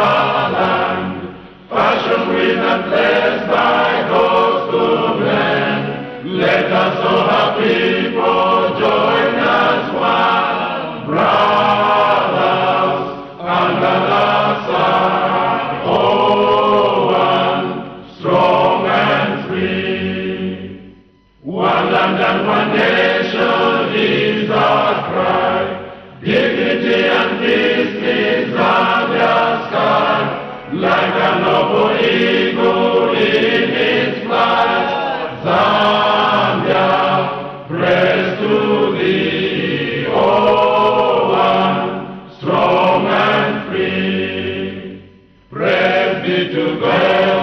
our land, fashioned with and blessed by those who blend. Let us all our people join as one, brothers under the sun, oh one, strong and free. One land and one nation is our cry, dignity and peace in Zambia's sky, like a noble eagle in its flight. Zambia, praise to thee, oh one, strong and free. Praise be to God,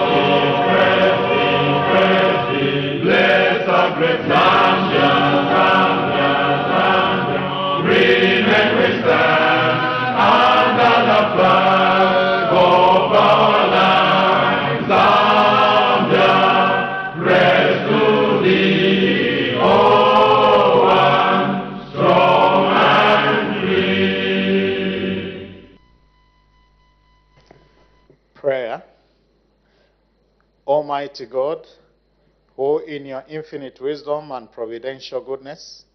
praise be, bless our great Zambia, Zambia, Zambia. Green and we stand under the flag of our land. Zambia, praise to thee, oh one, strong and free. Prayer. Almighty God, who in your infinite wisdom and providential goodness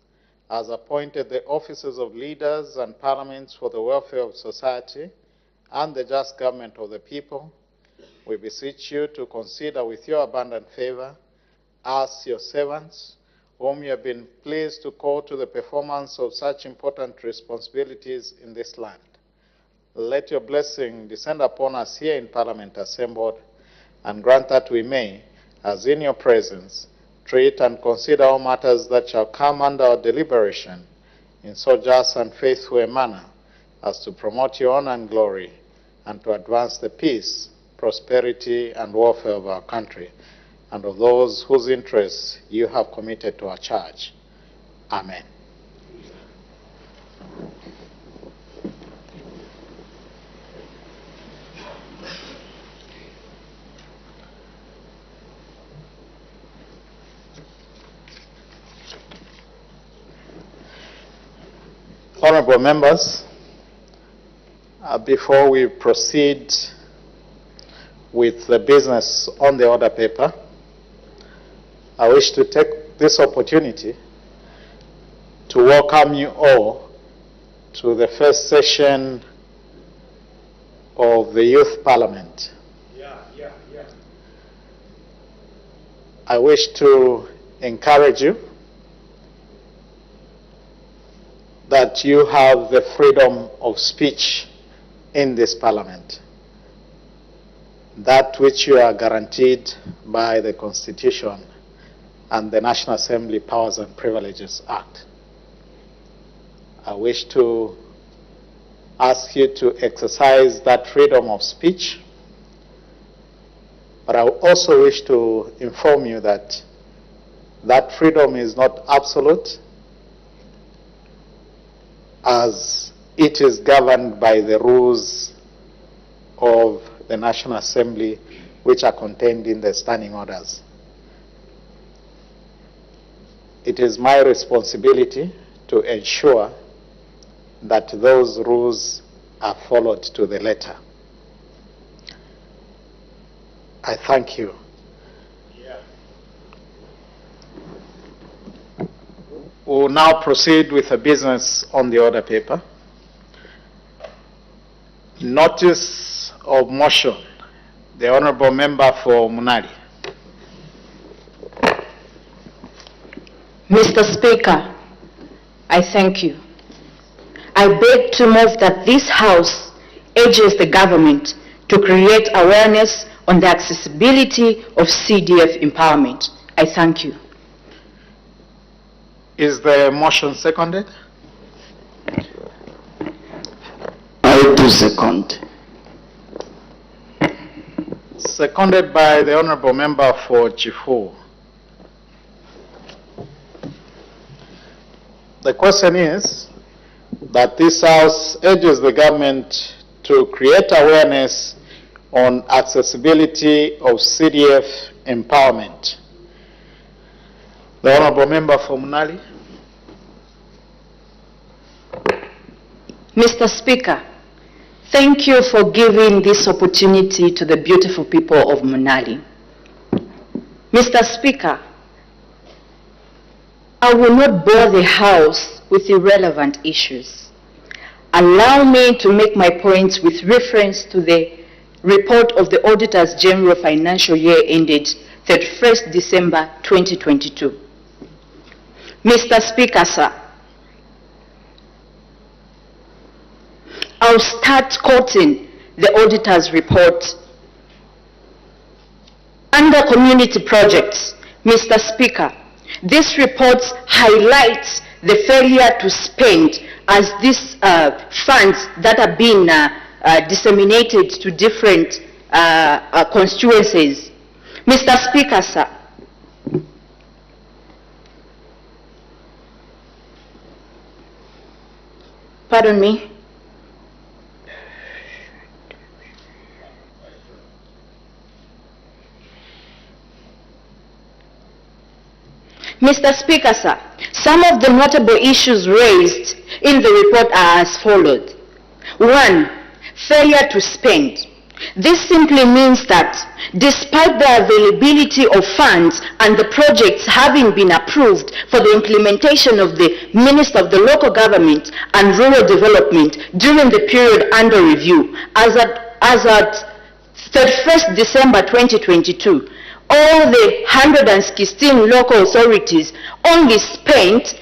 has appointed the offices of leaders and parliaments for the welfare of society and the just government of the people, we beseech you to consider with your abundant favor us, your servants, whom you have been pleased to call to the performance of such important responsibilities in this land. Let your blessing descend upon us here in Parliament assembled, and grant that we may, as in your presence, treat and consider all matters that shall come under our deliberation in so just and faithful a manner as to promote your honor and glory, and to advance the peace, prosperity, and welfare of our country, and of those whose interests you have committed to our charge. Amen. Honorable members, before we proceed with the business on the order paper, I wish to take this opportunity to welcome you all to the first session of the Youth Parliament. I wish to encourage you that you have the freedom of speech in this Parliament, that which you are guaranteed by the Constitution and the National Assembly Powers and Privileges Act. I wish to ask you to exercise that freedom of speech, but I also wish to inform you that that freedom is not absolute, as it is governed by the rules of the National Assembly, which are contained in the standing orders. It is my responsibility to ensure that those rules are followed to the letter. I thank you. We will now proceed with the business on the order paper. Notice of motion. The Honourable Member for Munali. Mr. Speaker, I thank you. I beg to move that this House urges the government to create awareness on the accessibility of CDF empowerment. I thank you. Is the motion seconded? I do second. Seconded by the Honourable Member for Chifu. The question is that this House urges the government to create awareness on accessibility of CDF empowerment. The Honourable Member for Munali. Mr. Speaker, Thank you for giving this opportunity to the beautiful people of Munali. Mr. Speaker, I will not bore the House with irrelevant issues. Allow me to make my points with reference to the report of the Auditor's General Financial Year ended 31st December 2022. Mr. Speaker, sir, I'll start quoting the Auditor's report. Under community projects, Mr. Speaker, this report highlights the failure to spend as these funds that are being disseminated to different constituencies. Mr. Speaker, sir, pardon me. Mr. Speaker, sir, some of the notable issues raised in the report are as follows. 1. Failure to spend. This simply means that despite the availability of funds and the projects having been approved for the implementation of the Minister of the Local Government and Rural Development during the period under review, as at 31st December 2022, all the 116 local authorities only spent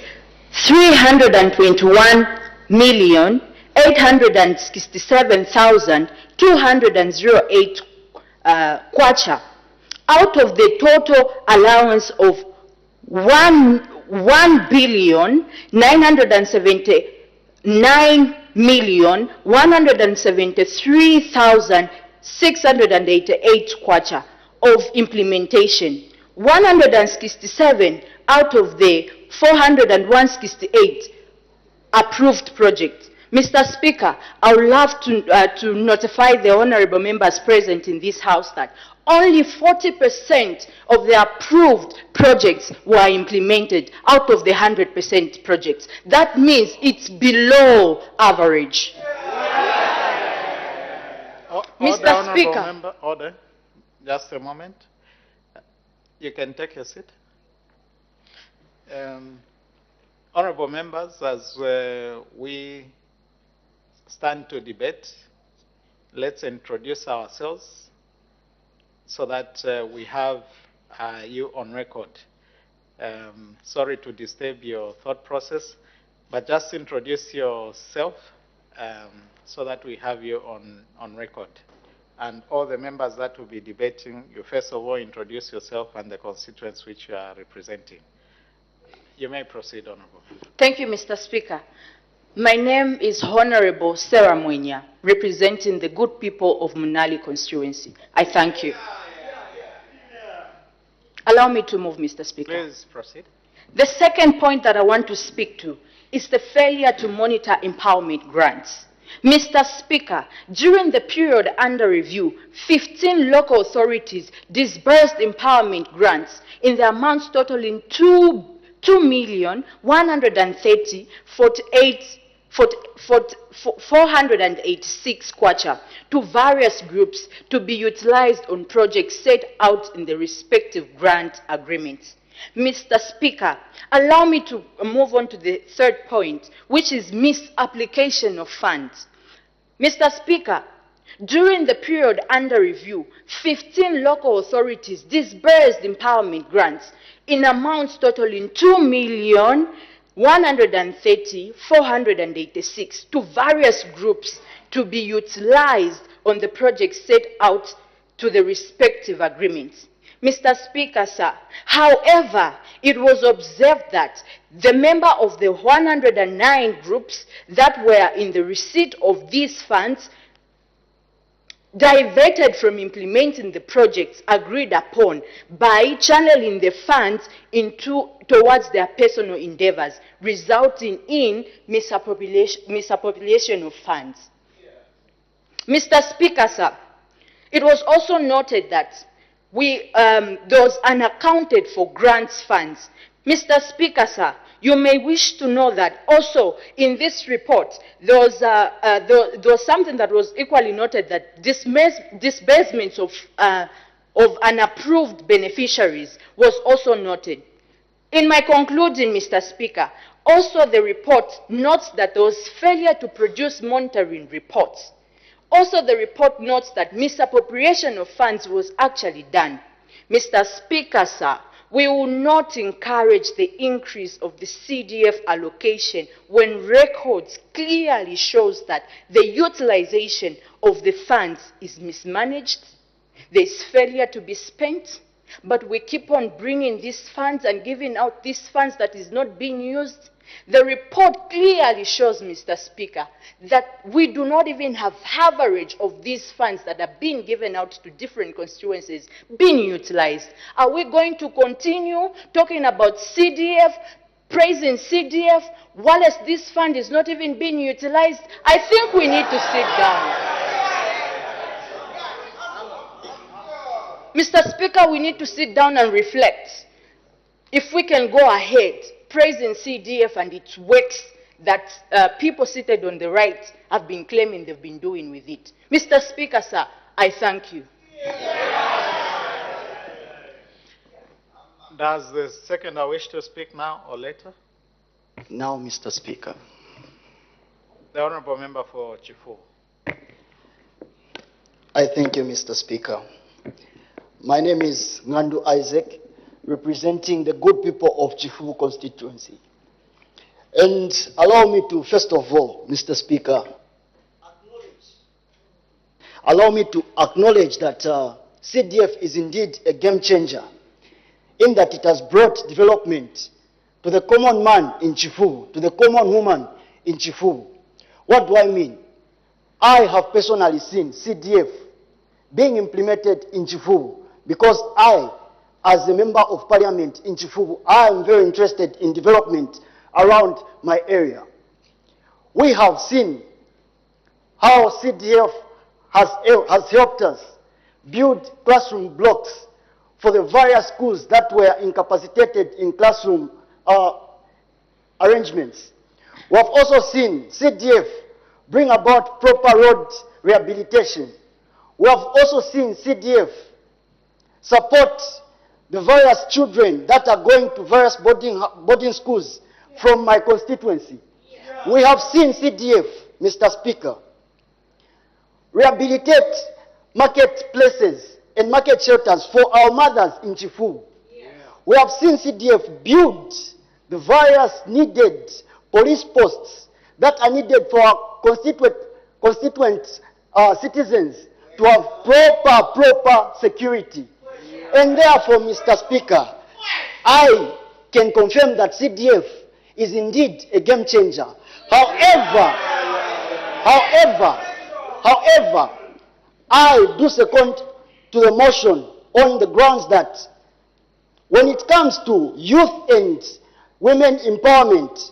321,867,208 kwacha out of the total allowance of 1,979,173,688 kwacha of implementation. 167 out of the 468 approved projects. Mr. Speaker, I would love to notify the honorable members present in this House that only 40% of the approved projects were implemented out of the 100% projects. That means it's below average. Mr. Speaker. Member, order. Just a moment. You can take a seat. Honorable members, as we stand to debate, let's introduce ourselves so that we have you on record. Sorry to disturb your thought process, but just introduce yourself so that we have you on record. And all the members that will be debating, you first of all introduce yourself and the constituents which you are representing. You may proceed, Honorable. Thank you, Mr. Speaker. My name is Honorable Sarah Mwenya, representing the good people of Munali constituency. I thank you. Allow me to move, Mr. Speaker. Please proceed. The second point that I want to speak to is the failure to monitor empowerment grants. Mr. Speaker, during the period under review, 15 local authorities disbursed empowerment grants in the amounts totaling 2,486 kwacha to various groups to be utilized on projects set out in the respective grant agreements. Mr. Speaker, allow me to move on to the third point, which is misapplication of funds. Mr. Speaker, during the period under review, 15 local authorities disbursed empowerment grants in amounts totaling 2,130,486 to various groups to be utilized on the projects set out to the respective agreements. Mr. Speaker, sir, however, it was observed that the member of the 109 groups that were in the receipt of these funds diverted from implementing the projects agreed upon by channeling the funds towards their personal endeavors, resulting in misappropriation of funds. Mr. Speaker, sir, it was also noted that those unaccounted for grants funds. Mr. Speaker, sir, you may wish to know that also in this report, there was something that was equally noted, that disbursements of unapproved beneficiaries was also noted. In my concluding, Mr. Speaker, also the report notes that there was failure to produce monitoring reports. Also, the report notes that misappropriation of funds was actually done. Mr. Speaker, sir, we will not encourage the increase of the CDF allocation when records clearly shows that the utilization of the funds is mismanaged, there is failure to be spent, but we keep on bringing these funds and giving out these funds that is not being used. The report clearly shows, Mr. Speaker, that we do not even have average of these funds that are being given out to different constituencies being utilized. Are we going to continue talking about CDF, praising CDF, while this fund is not even being utilized? I think we need to sit down. Mr. Speaker, we need to sit down and reflect. If we can go ahead praising CDF and its works that people seated on the right have been claiming they've been doing with it. Mr. Speaker, sir, I thank you. Does the seconder wish to speak now or later? Now, Mr. Speaker. The Honourable Member for Chifu. I thank you, Mr. Speaker. My name is Ngandu Isaac, representing the good people of Chifu constituency. And allow me to, first of all, Mr. Speaker, allow me to acknowledge that CDF is indeed a game changer, in that it has brought development to the common man in Chifu, to the common woman in Chifu. What do I mean? I have personally seen CDF being implemented in Chifu, because I, as a member of parliament in Chifu, I am very interested in development around my area. We have seen how CDF has helped us build classroom blocks for the various schools that were incapacitated in classroom arrangements. We have also seen CDF bring about proper road rehabilitation. We have also seen CDF support the various children that are going to various boarding schools from my constituency. We have seen CDF, Mr. Speaker, rehabilitate marketplaces and market shelters for our mothers in Chifu. We have seen CDF build the various needed police posts that are needed for our constituent citizens to have proper security. And therefore, Mr. Speaker, I can confirm that CDF is indeed a game changer. However, I do second to the motion on the grounds that when it comes to youth and women empowerment,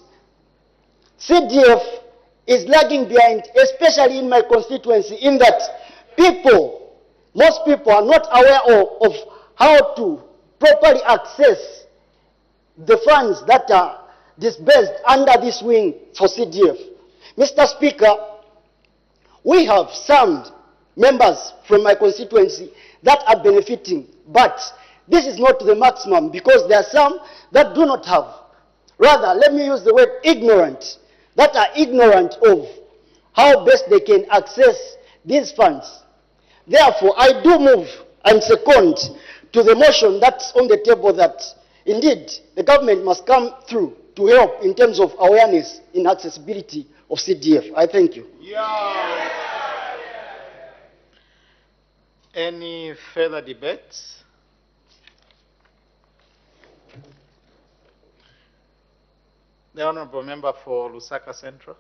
CDF is lagging behind, especially in my constituency, in that most people are not aware of how to properly access the funds that are disbursed under this wing for CDF. Mr. Speaker, we have some members from my constituency that are benefiting, but this is not the maximum, because there are some that do not have. Rather, let me use the word ignorant, that are ignorant of how best they can access these funds. Therefore, I do move and second to the motion that's on the table that indeed the government must come through to help in terms of awareness in accessibility of CDF. I thank you. Any further debates? The Honourable Member for Lusaka Central.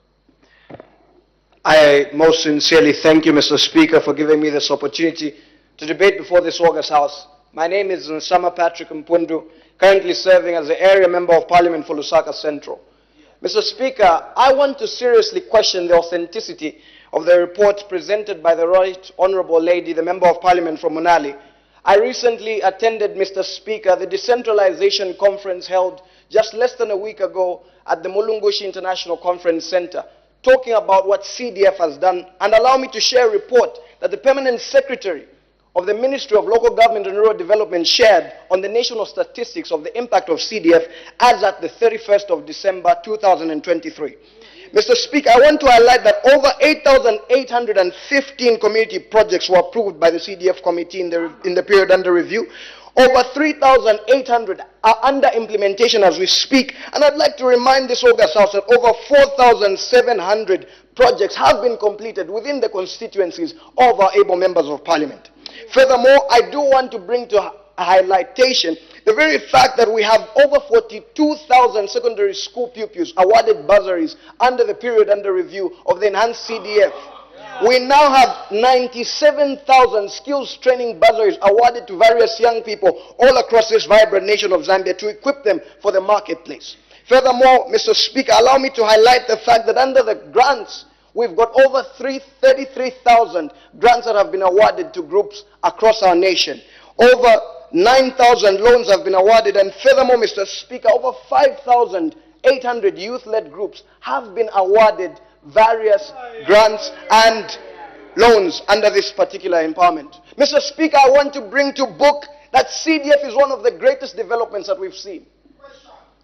I most sincerely thank you, Mr. Speaker, for giving me this opportunity to debate before this August House. My name is Nsama Patrick Mpundu, currently serving as the Area Member of Parliament for Lusaka Central. Mr. Speaker, I want to seriously question the authenticity of the report presented by the Right Honourable Lady, the Member of Parliament from Monali. I recently attended, Mr. Speaker, the Decentralization conference held just less than a week ago at the Mulungushi International Conference Center, talking about what CDF has done, and allow me to share a report that the Permanent Secretary of the Ministry of Local Government and Rural Development shared on the national statistics of the impact of CDF as at the 31st of December 2023. Mr. Speaker, I want to highlight that over 8,815 community projects were approved by the CDF committee in the period under review. Over 3,800 are under implementation as we speak. And I'd like to remind this August House that over 4,700 projects have been completed within the constituencies of our able members of parliament. Furthermore, I do want to bring to highlightation the very fact that we have over 42,000 secondary school pupils awarded bursaries under the period under review of the enhanced CDF. We now have 97,000 skills training bursaries awarded to various young people all across this vibrant nation of Zambia to equip them for the marketplace. Furthermore, Mr. Speaker, allow me to highlight the fact that under the grants, we've got over 33,000 grants that have been awarded to groups across our nation. Over 9,000 loans have been awarded, and furthermore, Mr. Speaker, over 5,800 youth-led groups have been awarded various grants and loans under this particular empowerment. Mr. Speaker, I want to bring to book that CDF is one of the greatest developments that we've seen.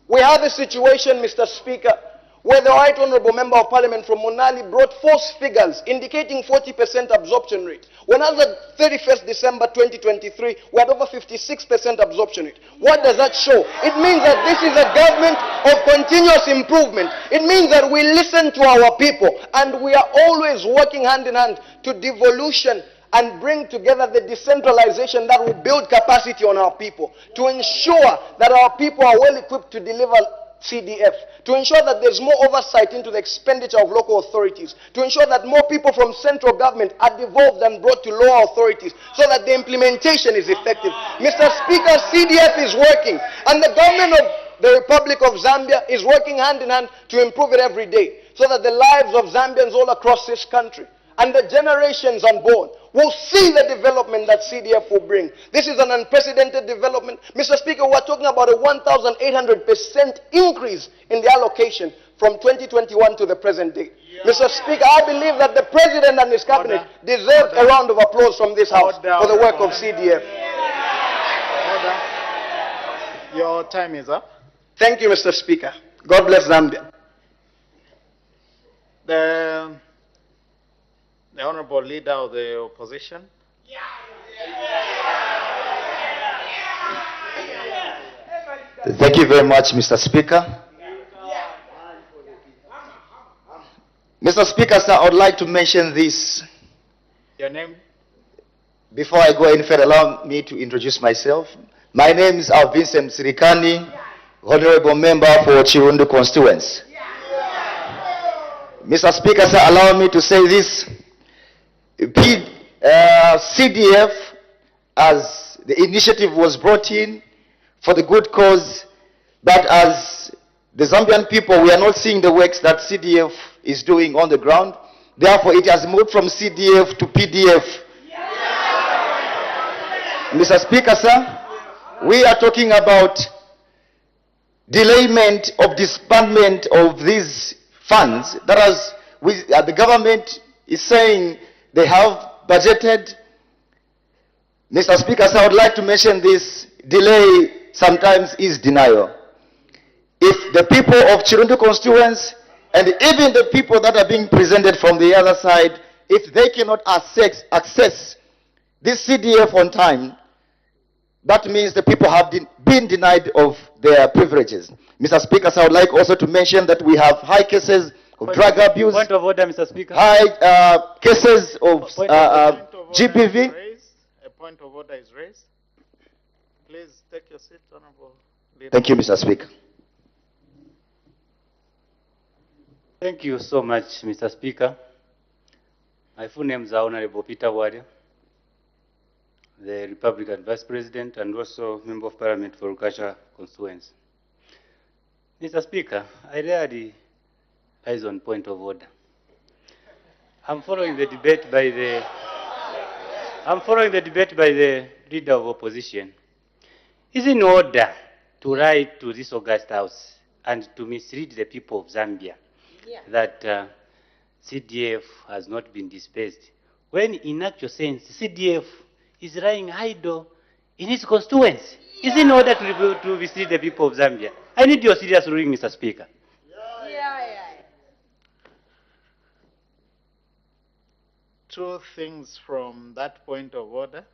We have a situation, Mr. Speaker, where the Right Honourable Member of Parliament from Munali brought false figures indicating 40% absorption rate. When as of 31st December 2023, we had over 56% absorption rate. What does that show? It means that this is a government of continuous improvement. It means that we listen to our people and we are always working hand in hand to devolution and bring together the decentralization that will build capacity on our people, to ensure that our people are well equipped to deliver CDF, to ensure that there's more oversight into the expenditure of local authorities, to ensure that more people from central government are devolved and brought to lower authorities so that the implementation is effective. Mr. Speaker, CDF is working, and the government of the Republic of Zambia is working hand in hand to improve it every day so that the lives of Zambians all across this country and the generations unborn will see the development that CDF will bring. This is an unprecedented development. Mr. Speaker, we're talking about a 1,800% increase in the allocation from 2021 to the present day. Mr. Speaker, I believe that the President and his cabinet deserve a round of applause from this House for the work of CDF. Your time is up. Thank you, Mr. Speaker. God bless Zambia. The Honourable Leader of the Opposition. Thank you very much, Mr. Speaker. Mr. Speaker, sir, I would like to mention this. Your name? Before I go any further, allow me to introduce myself. My name is Vincent Sirikani, Honorable Member for Chirundu Constituency. Mr. Speaker, sir, allow me to say this. CDF, as the initiative was brought in for the good cause, but as the Zambian people, we are not seeing the works that CDF is doing on the ground. Therefore, it has moved from CDF to PDF. Mr. Speaker, sir, we are talking about delayment of disbursement of these funds. That is, the government is saying they have budgeted. Mr. Speaker, so I would like to mention this. Delay sometimes is denial. If the people of Chirundu constituents and even the people that are being presented from the other side, if they cannot access this CDF on time, that means the people have been denied of their privileges. Mr. Speaker, so I would like also to mention that we have high cases of drug abuse. Point of order, Mr. Speaker. High cases of GBV. A point of order is raised. Please take your seat, Honorable Leader. Thank you, Mr. Speaker. Thank you so much, Mr. Speaker. My full name is Honorable Peter Warrior, the Republican Vice President and also Member of Parliament for Rukasha constituency. Mr. Speaker, I rarely rise on point of order. I'm following the debate by the leader of opposition. Is in order to write to this August House and to mislead the people of Zambia that CDF has not been dispersed, when in actual sense, CDF is lying idle in its constituency. Is in order to mislead the people of Zambia? I need your serious ruling, Mr. Speaker. Two things from that point of order.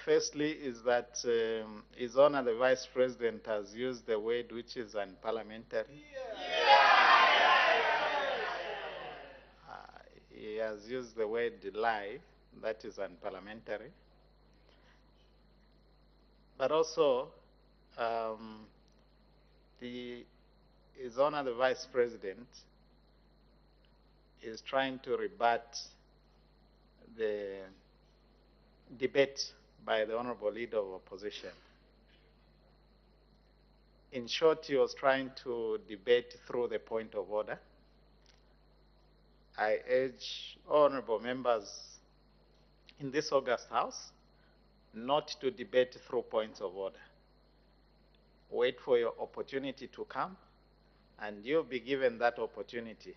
Firstly is that His Honor the Vice President has used the word which is unparliamentary. He has used the word lie, that is unparliamentary. But also, His Honor the Vice President is trying to rebut the debate by the Honorable Leader of Opposition. In short, he was trying to debate through the point of order. I urge honorable members in this August House not to debate through points of order. Wait for your opportunity to come, and you'll be given that opportunity.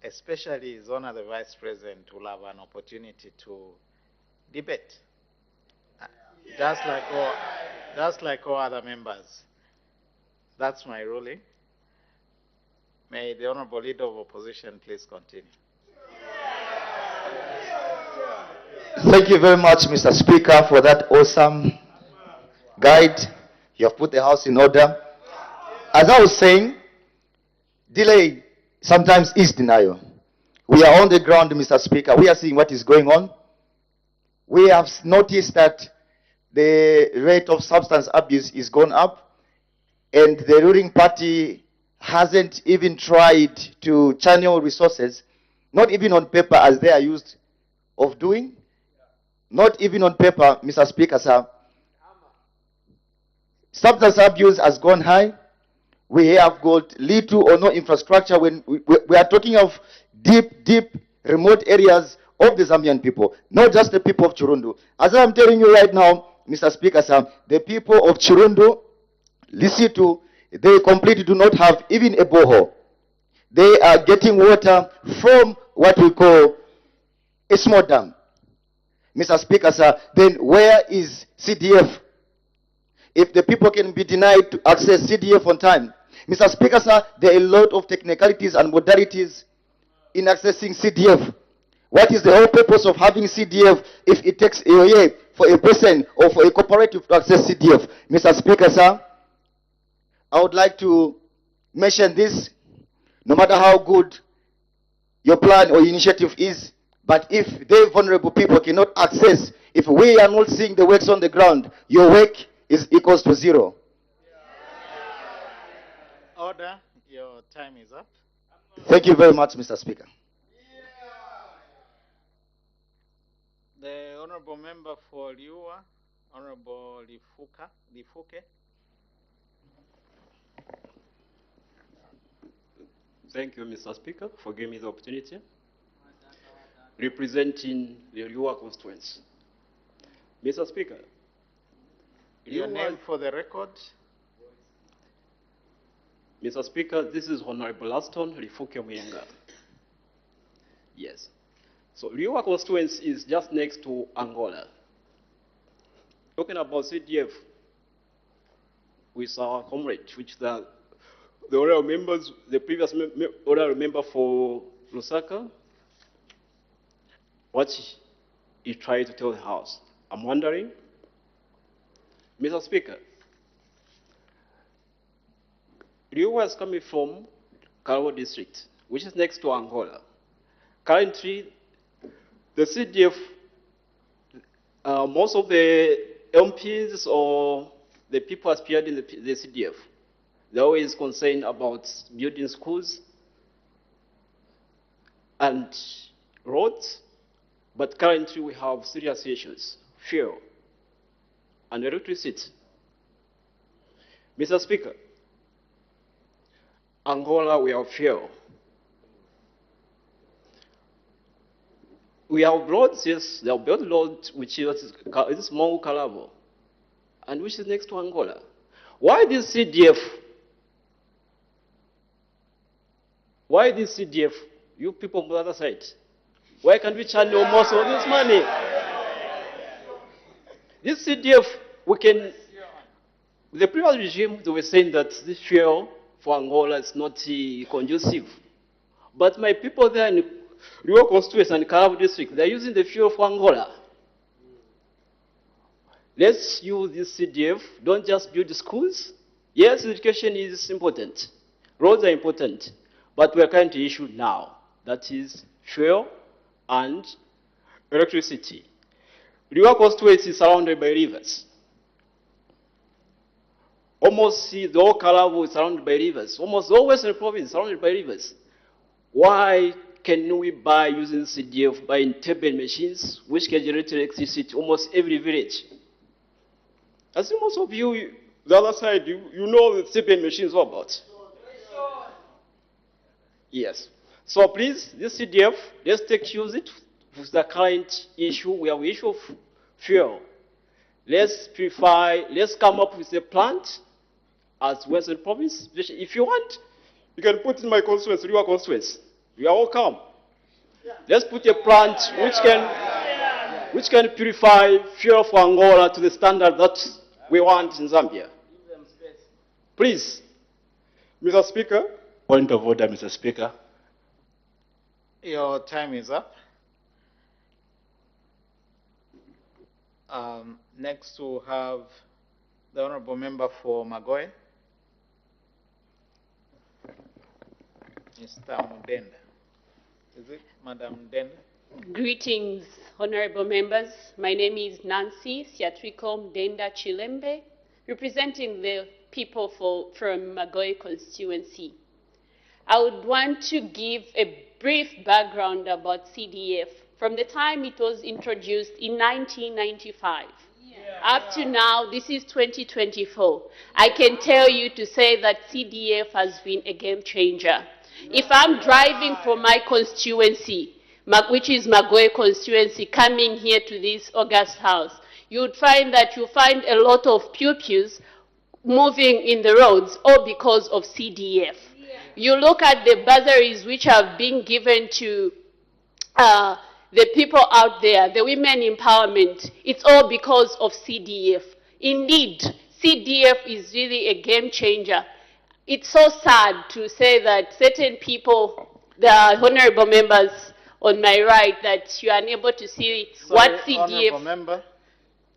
Especially His Honor the Vice President will have an opportunity to debate, just like all other members. That's my ruling. May the Honorable Leader of Opposition please continue. Thank you very much, Mr. Speaker, for that awesome guide. You have put the House in order. As I was saying, delay sometimes is denial. We are on the ground, Mr. Speaker. We are seeing what is going on. We have noticed that the rate of substance abuse is gone up, and the ruling party hasn't even tried to channel resources, not even on paper as they are used of doing. Not even on paper, Mr. Speaker, sir. Substance abuse has gone high. We have got little or no infrastructure when we are talking of deep, remote areas of the Zambian people, not just the people of Chirundu. As I'm telling you right now, Mr. Speaker, sir, the people of Chirundu, Lisitu, they completely do not have even a borehole. They are getting water from what we call a small dam. Mr. Speaker, sir, then where is CDF? If the people can be denied to access CDF on time. Mr. Speaker, sir, there are a lot of technicalities and modalities in accessing CDF. What is the whole purpose of having CDF if it takes a year for a person or for a cooperative to access CDF? Mr. Speaker, sir, I would like to mention this. No matter how good your plan or initiative is, but if the vulnerable people cannot access, if we are not seeing the works on the ground, your work is equals to zero. Order, your time is up. Thank you very much, Mr. Speaker. The Honorable Member for Liua, Honorable Lifuke. Thank you, Mr. Speaker, for giving me the opportunity. Representing the Liua constituency. Mr. Speaker. Your name for the record. Mr. Speaker, this is Honorable Aston Lifuke Muyenga. Yes. So Liua constituency is just next to Angola. Talking about CDF with our comrade, which the honorable members, the previous honorable member for Lusaka, what he tried to tell the House. I'm wondering, Mr. Speaker, Liua is coming from Karabo district, which is next to Angola. Currently, the CDF, most of the MPs or the people aspired in the CDF, they're always concerned about building schools and roads, but currently we have serious issues, fuel and electricity. Mr. Speaker, Angola, we have fuel. We have roads, yes, they have built roads which is small Karabo. and which is next to Angola. Why this CDF? Why this CDF? You people on the other side. Why can't we channel most of this money? This CDF, we can. The previous regime, they were saying that this fuel for Angola is not conducive. But my people there in Rio constituency and Carabo district, they're using the fuel for Angola. Let's use this CDF. Don't just build schools. Yes, education is important. Roads are important. But we're trying to issue now. That is fuel and electricity. Rio constituency is surrounded by rivers. Almost the whole Carabo is surrounded by rivers. Almost the whole western province is surrounded by rivers. Why can we buy using CDF, buying turbine machines, which can generate electricity almost every village? As most of you, the other side, you know the turbine machines all about. Yes. So please, this CDF, let's use it with the current issue where we issue fuel. Let's come up with a plant as Western Province. If you want, you can put in my constituency, your constituency. You are welcome. Let's put a plant which can purify fuel for Angola to the standard that we want in Zambia. Please, Mr. Speaker. Point of order, Mr. Speaker. Your time is up. Next we'll have the Honorable Member for Magoe, Mr. Mudenda. Is it Madam Mudenda? Greetings, honorable members. My name is Nancy Siatriko Mdenda Chilembe, representing the people from Magoe constituency. I would want to give a brief background about CDF from the time it was introduced in 1995. Up to now, this is 2024. I can tell you to say that CDF has been a game changer. If I'm driving from my constituency, which is Magoe constituency, coming here to this August House, you'd find that you find a lot of pew-pews moving in the roads, all because of CDF. You look at the bursaries which have been given to the people out there, the women empowerment, it's all because of CDF. Indeed, CDF is really a game changer. It's so sad to say that certain people, the honorable members on my right, that you are unable to see what CDF... Honorable member,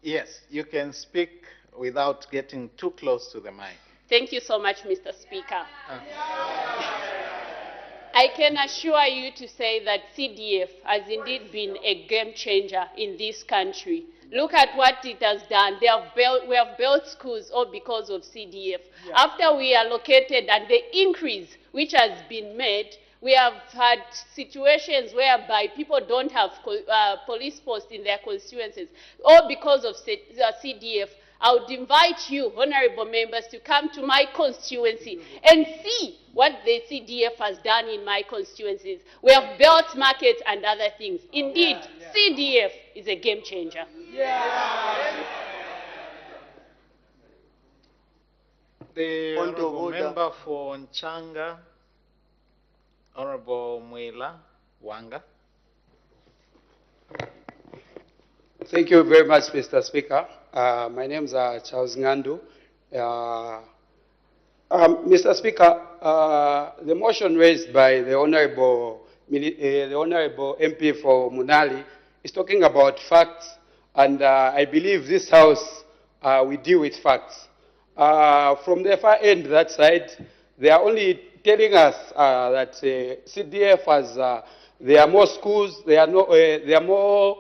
yes, you can speak without getting too close to the mic. Thank you so much, Mr. Speaker. I can assure you to say that CDF has indeed been a game changer in this country. Look at what it has done. We have built schools all because of CDF. Yeah. After we allocated and the increase which has been made, we have had situations whereby people don't have police posts in their constituencies, all because of CDF. I would invite you, honorable members, to come to my constituency and see what the CDF has done in my constituencies. We have built markets and other things. Indeed, CDF is a game changer. The honorable member for Nchanga, Honorable Mwila Wanga. Thank you very much, Mr. Speaker. My name is Charles Ngandu. Mr. Speaker, the motion raised by the Honorable MP for Munali is talking about facts, and I believe this House, we deal with facts. From the far end, that side, they are only telling us that CDF has, there are more schools, there are more,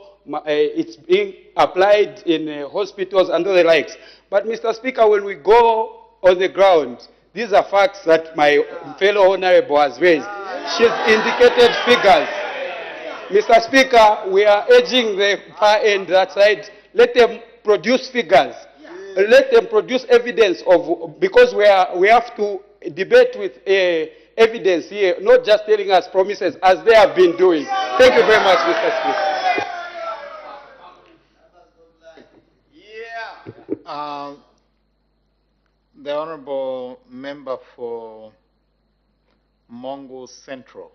it's being applied in hospitals and other likes. But Mr. Speaker, when we go on the ground, these are facts that my fellow honorable has raised. She's indicated figures. Mr. Speaker, we are urging the far end, that side, let them produce figures. Let them produce evidence of, because we have to debate with evidence here, not just telling us promises as they have been doing. Thank you very much, Mr. Speaker. The Honorable Member for Mongu Central.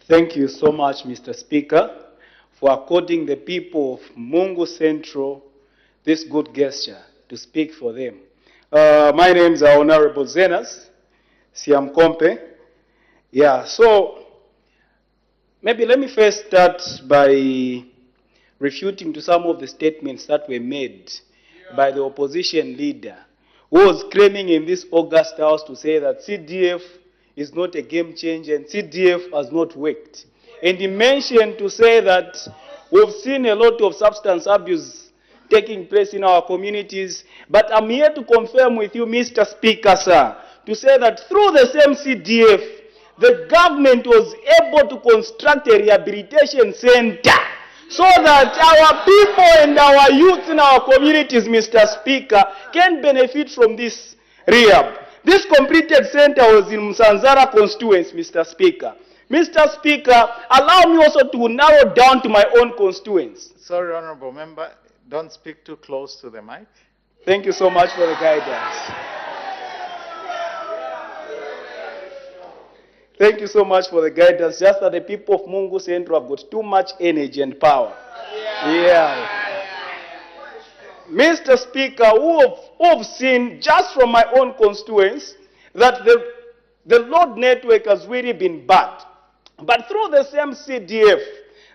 Thank you so much, Mr. Speaker, for according the people of Mungu Central this good gesture to speak for them. My name is Honorable Zenas Siamkompe. Yeah, so maybe let me first start by refuting to some of the statements that were made by the opposition leader, who was claiming in this August House to say that CDF is not a game changer and CDF has not worked. And he mentioned to say that we've seen a lot of substance abuse taking place in our communities, but I'm here to confirm with you, Mr. Speaker, sir, to say that through the same CDF, the government was able to construct a rehabilitation center so that our people and our youth in our communities, Mr. Speaker, can benefit from this rehab. This completed center was in Msanzara constituency, Mr. Speaker. Mr. Speaker, allow me also to narrow down to my own constituency. Sorry, Honorable Member, don't speak too close to the mic. Thank you so much for the guidance. Thank you so much for the guidance. Just that the people of Mungu Central have got too much energy and power. Yeah. Mr. Speaker, who have seen just from my own constituents that the load network has really been bad. But through the same CDF,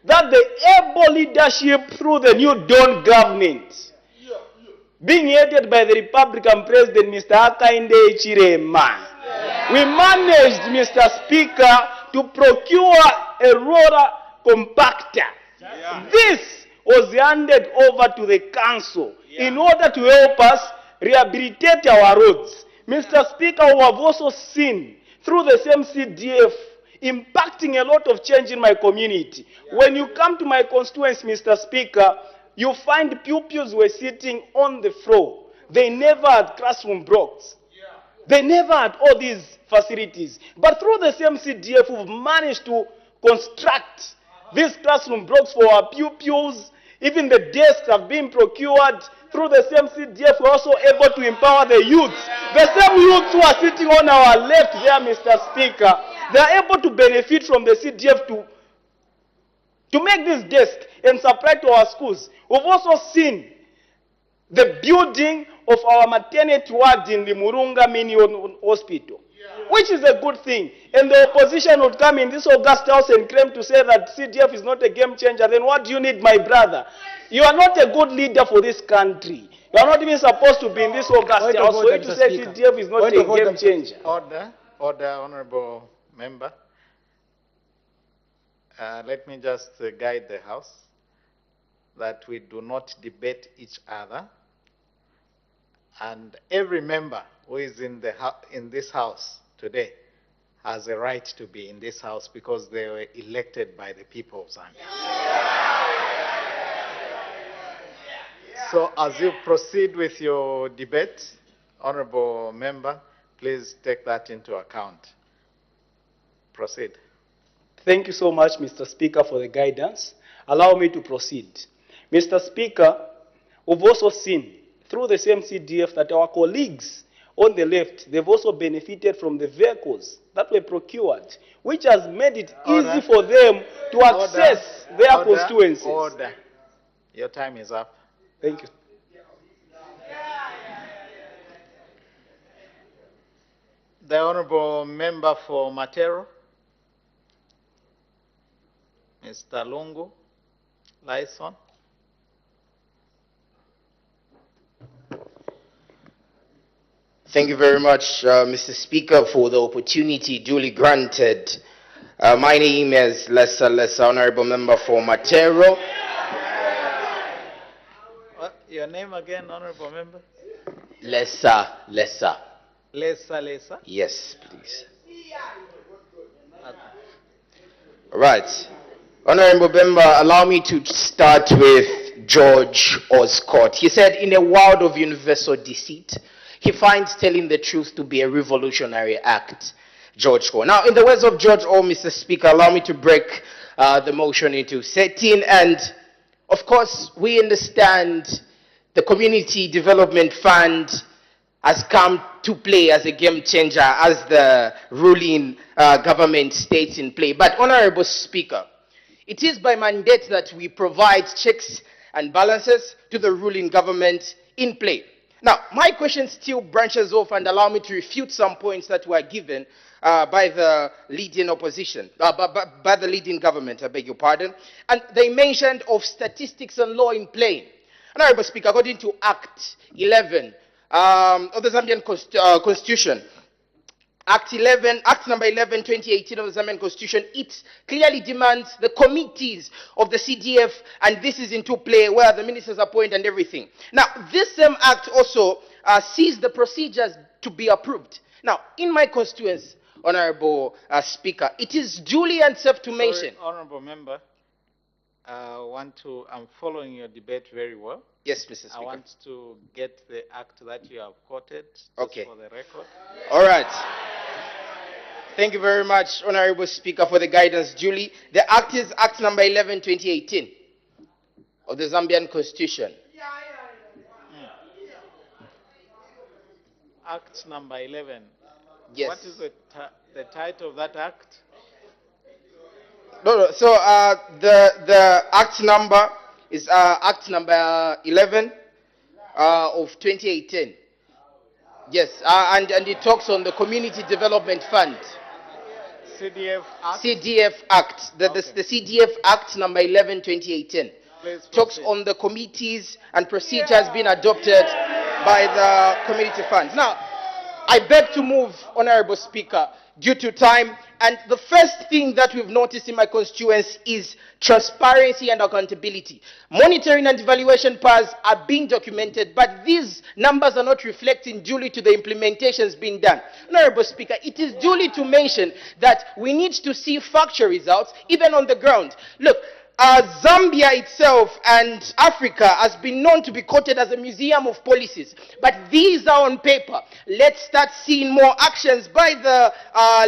that the able leadership through the new Dawn government, being headed by the Republican President, Mr. Hakainde Hichilema, we managed, Mr. Speaker, to procure a roller compactor. This was handed over to the council in order to help us rehabilitate our roads. Mr. Speaker, we have also seen through the same CDF impacting a lot of change in my community. When you come to my constituency, Mr. Speaker, you find pupils were sitting on the floor. They never had classroom blocks. They never had all these facilities. But through the same CDF, we've managed to construct these classroom blocks for our pupils. Even the desks have been procured. Through the same CDF, we're also able to empower the youths. The same youths who are sitting on our left there, Mr. Speaker, they are able to benefit from the CDF to make this desk and supply to our schools. We've also seen the building of our maternity ward in the Murunga Mini Hospital, which is a good thing. And the opposition would come in this August House and claim to say that CDF is not a game changer. Then what do you need, my brother? You are not a good leader for this country. You are not even supposed to be in this August House. For you to say CDF is not a game changer. Order, Honorable Member. Let me just guide the House that we do not debate each other. And every member who is in this House today has a right to be in this House because they were elected by the people of Zambia. So as you proceed with your debate, Honorable Member, please take that into account. Proceed. Thank you so much, Mr. Speaker, for the guidance. Allow me to proceed. Mr. Speaker, we've also seen through the same CDF that our colleagues on the left, they've also benefited from the vehicles that were procured, which has made it easy for them to access their constituencies. Order. Your time is up. Thank you. The Honorable Member for Matero, Mr. Lungu Lyson. Thank you very much, Mr. Speaker, for the opportunity duly granted. My name is Lessa, Honorable Member for Matero. What? Your name again, Honorable Member? Lessa. Lessa? Yes, please. All right. Honorable Member, allow me to start with George Oscott. He said, in a world of universal deceit, he finds telling the truth to be a revolutionary act. George Oscott. Now, in the words of George O, Mr. Speaker, allow me to break the motion into 13 and Of course, we understand the Community Development Fund has come to play as a game changer as the ruling government states in play. But, Honorable Speaker, it is by mandate that we provide checks and balances to the ruling government in play. Now, my question still branches off and allow me to refute some points that were given by the leading opposition, by the leading government, I beg your pardon. And they mentioned of statistics and law in play. Honorable Speaker, according to Act 11 of the Zambian Constitution, Act number 11, 2018 of the Zambian Constitution, it clearly demands the committees of the CDF, and this is into play where the ministers appoint and everything. Now, this same act also sees the procedures to be approved. Now, in my constituency, Honorable Speaker, it is duly and safe to mention. Honorable Member, I'm following your debate very well. Yes, Mr. Speaker. I want to get the act that you have quoted just for the record. All right. Thank you very much, Honorable Speaker, for the guidance duly. The act is Act number 11, 2018 of the Zambian Constitution. Act number 11. Yes. What is the title of that act? No. So the act number is Act number 11 of 2018. Yes, and it talks on the Community Development Fund. CDF Act? CDF Act. The CDF Act number 11, 2018. Talks on the committees and procedures being adopted by the community funds. Now, I beg to move, Honorable Speaker, due to time. And the first thing that we've noticed in my constituency is transparency and accountability. Monitoring and evaluation powers are being documented, but these numbers are not reflecting duly to the implementations being done. Honorable Speaker, it is duly to mention that we need to see factual results, even on the ground. Look, Zambia itself and Africa has been known to be quoted as a museum of policies, but these are on paper. Let's start seeing more actions by the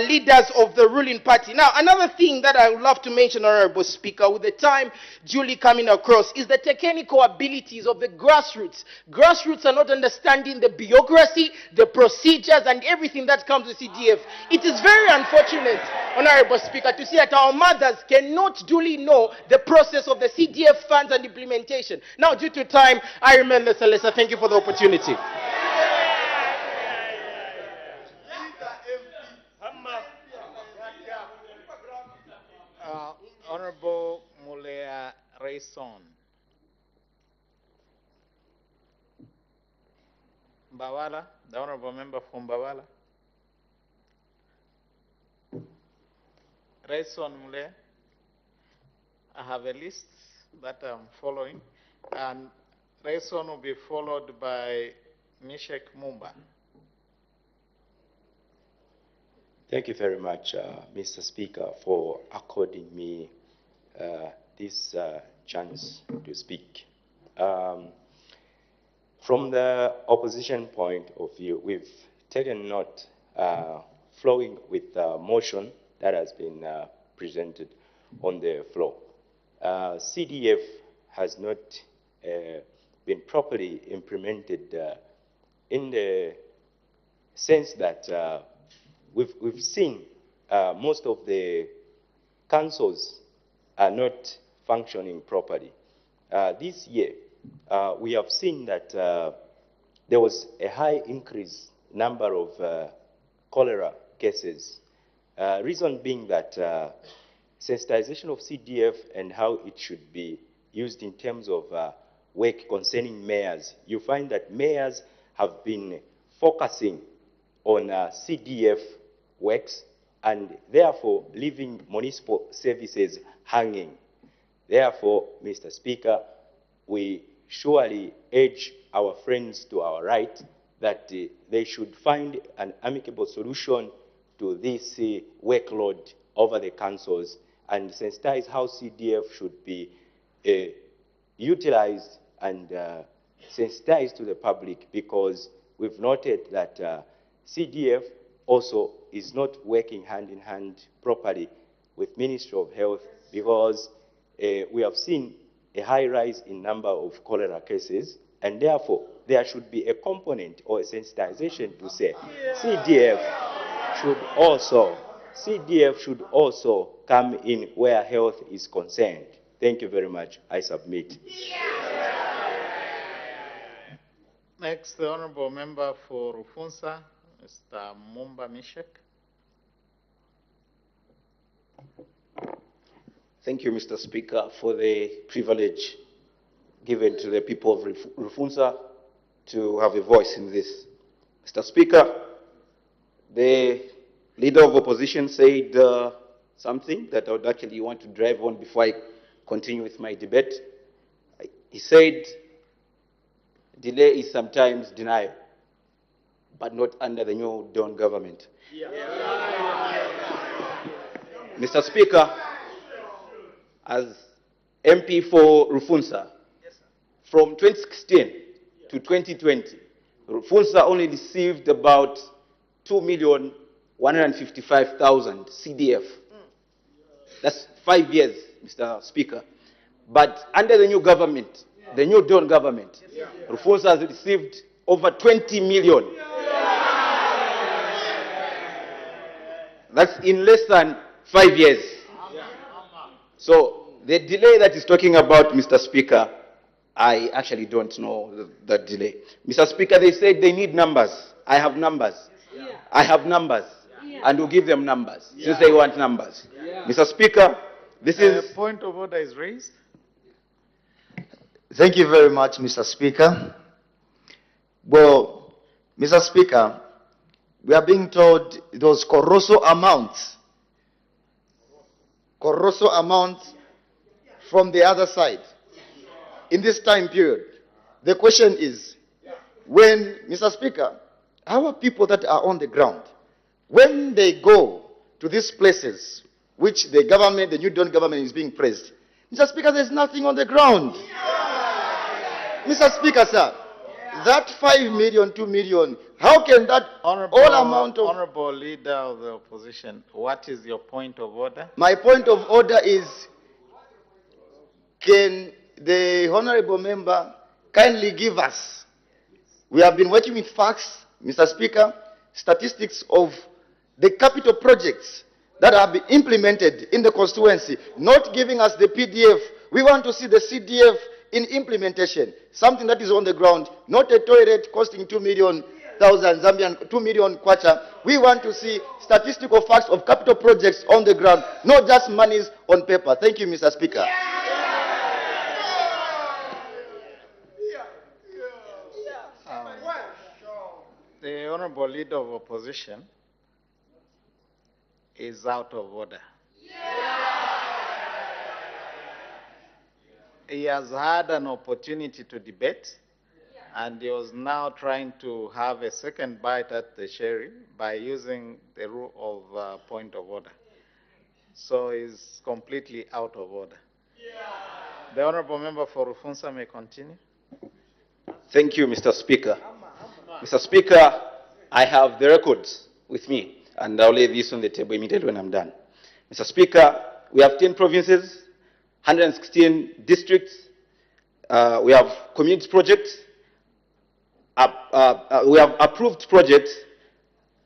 leaders of the ruling party. Now, another thing that I would love to mention, Honorable Speaker, with the time duly coming across, is the technical abilities of the grassroots. Grassroots are not understanding the bureaucracy, the procedures, and everything that comes with CDF. It is very unfortunate, Honorable Speaker, to see that our mothers cannot duly know the process of the CDF funds and implementation. Now, due to time, I remain the Celeste. Thank you for the opportunity. Honorable Mulea Rayson. Bawala, the Honorable Member from Bawala. Rayson Mulea. I have a list that I'm following, and Rayson will be followed by Mishek Mumba. Thank you very much, Mr. Speaker, for according me this chance to speak. From the opposition point of view, we've taken note, flowing with the motion that has been presented on the floor. CDF has not been properly implemented in the sense that we've seen most of the councils are not functioning properly. This year, we have seen that there was a high increase number of cholera cases. Reason being that sensitization of CDF and how it should be used in terms of work concerning mayors. You find that mayors have been focusing on CDF works and therefore leaving municipal services hanging. Therefore, Mr. Speaker, we surely urge our friends to our right that they should find an amicable solution to this workload over the councils and sensitize how CDF should be utilized and sensitized to the public, because we've noted that CDF also is not working hand in hand properly with Ministry of Health, because we have seen a high rise in number of cholera cases, and therefore there should be a component or a sensitization to say CDF should also come in where health is concerned. Thank you very much. I submit. Next, the Honorable Member for Rufunsa, Mr. Mumba Mishek. Thank you, Mr. Speaker, for the privilege given to the people of Rufunsa to have a voice in this. Mr. Speaker, the leader of opposition said something that I would actually want to drive on before I continue with my debate. He said, delay is sometimes denial, but not under the new Dawn government. Mr. Speaker, as MP for Rufunsa, from 2016 to 2020, Rufunsa only received about 2,155,000 CDF. That's 5 years, Mr. Speaker. But under the new government, the new Dawn government, Rufunsa has received over 20 million. That's in less than 5 years. So the delay that he's talking about, Mr. Speaker, I actually don't know that delay. Mr. Speaker, they said they need numbers. I have numbers. I have numbers. And we'll give them numbers since they want numbers. Mr. Speaker, this is... Point of order is raised. Thank you very much, Mr. Speaker. Well, Mr. Speaker, we are being told those colossal amounts from the other side in this time period. The question is, when, Mr. Speaker, our people that are on the ground, when they go to these places which the government, the new Dawn government is being praised, Mr. Speaker, there's nothing on the ground. Mr. Speaker, sir, that 5 million, 2 million, how can that Honorable Leader of the Opposition, what is your point of order? My point of order is, can the Honorable Member kindly give us, we have been working with facts, Mr. Speaker, statistics of the capital projects that have been implemented in the constituency, not giving us the PDF. We want to see the CDF in implementation, something that is on the ground, not a toilet costing 2 million Zambian, 2 million kwacha. We want to see statistical facts of capital projects on the ground, not just monies on paper. Thank you, Mr. Speaker. The Honorable Leader of Opposition is out of order. He has had an opportunity to debate, and he was now trying to have a second bite at the cherry by using the rule of point of order. So he's completely out of order. The Honorable Member for Rufunsa may continue. Thank you, Mr. Speaker. Mr. Speaker, I have the records with me, and I'll lay this on the table immediately when I'm done. Mr. Speaker, we have 10 provinces, 116 districts. We have community projects. We have approved projects,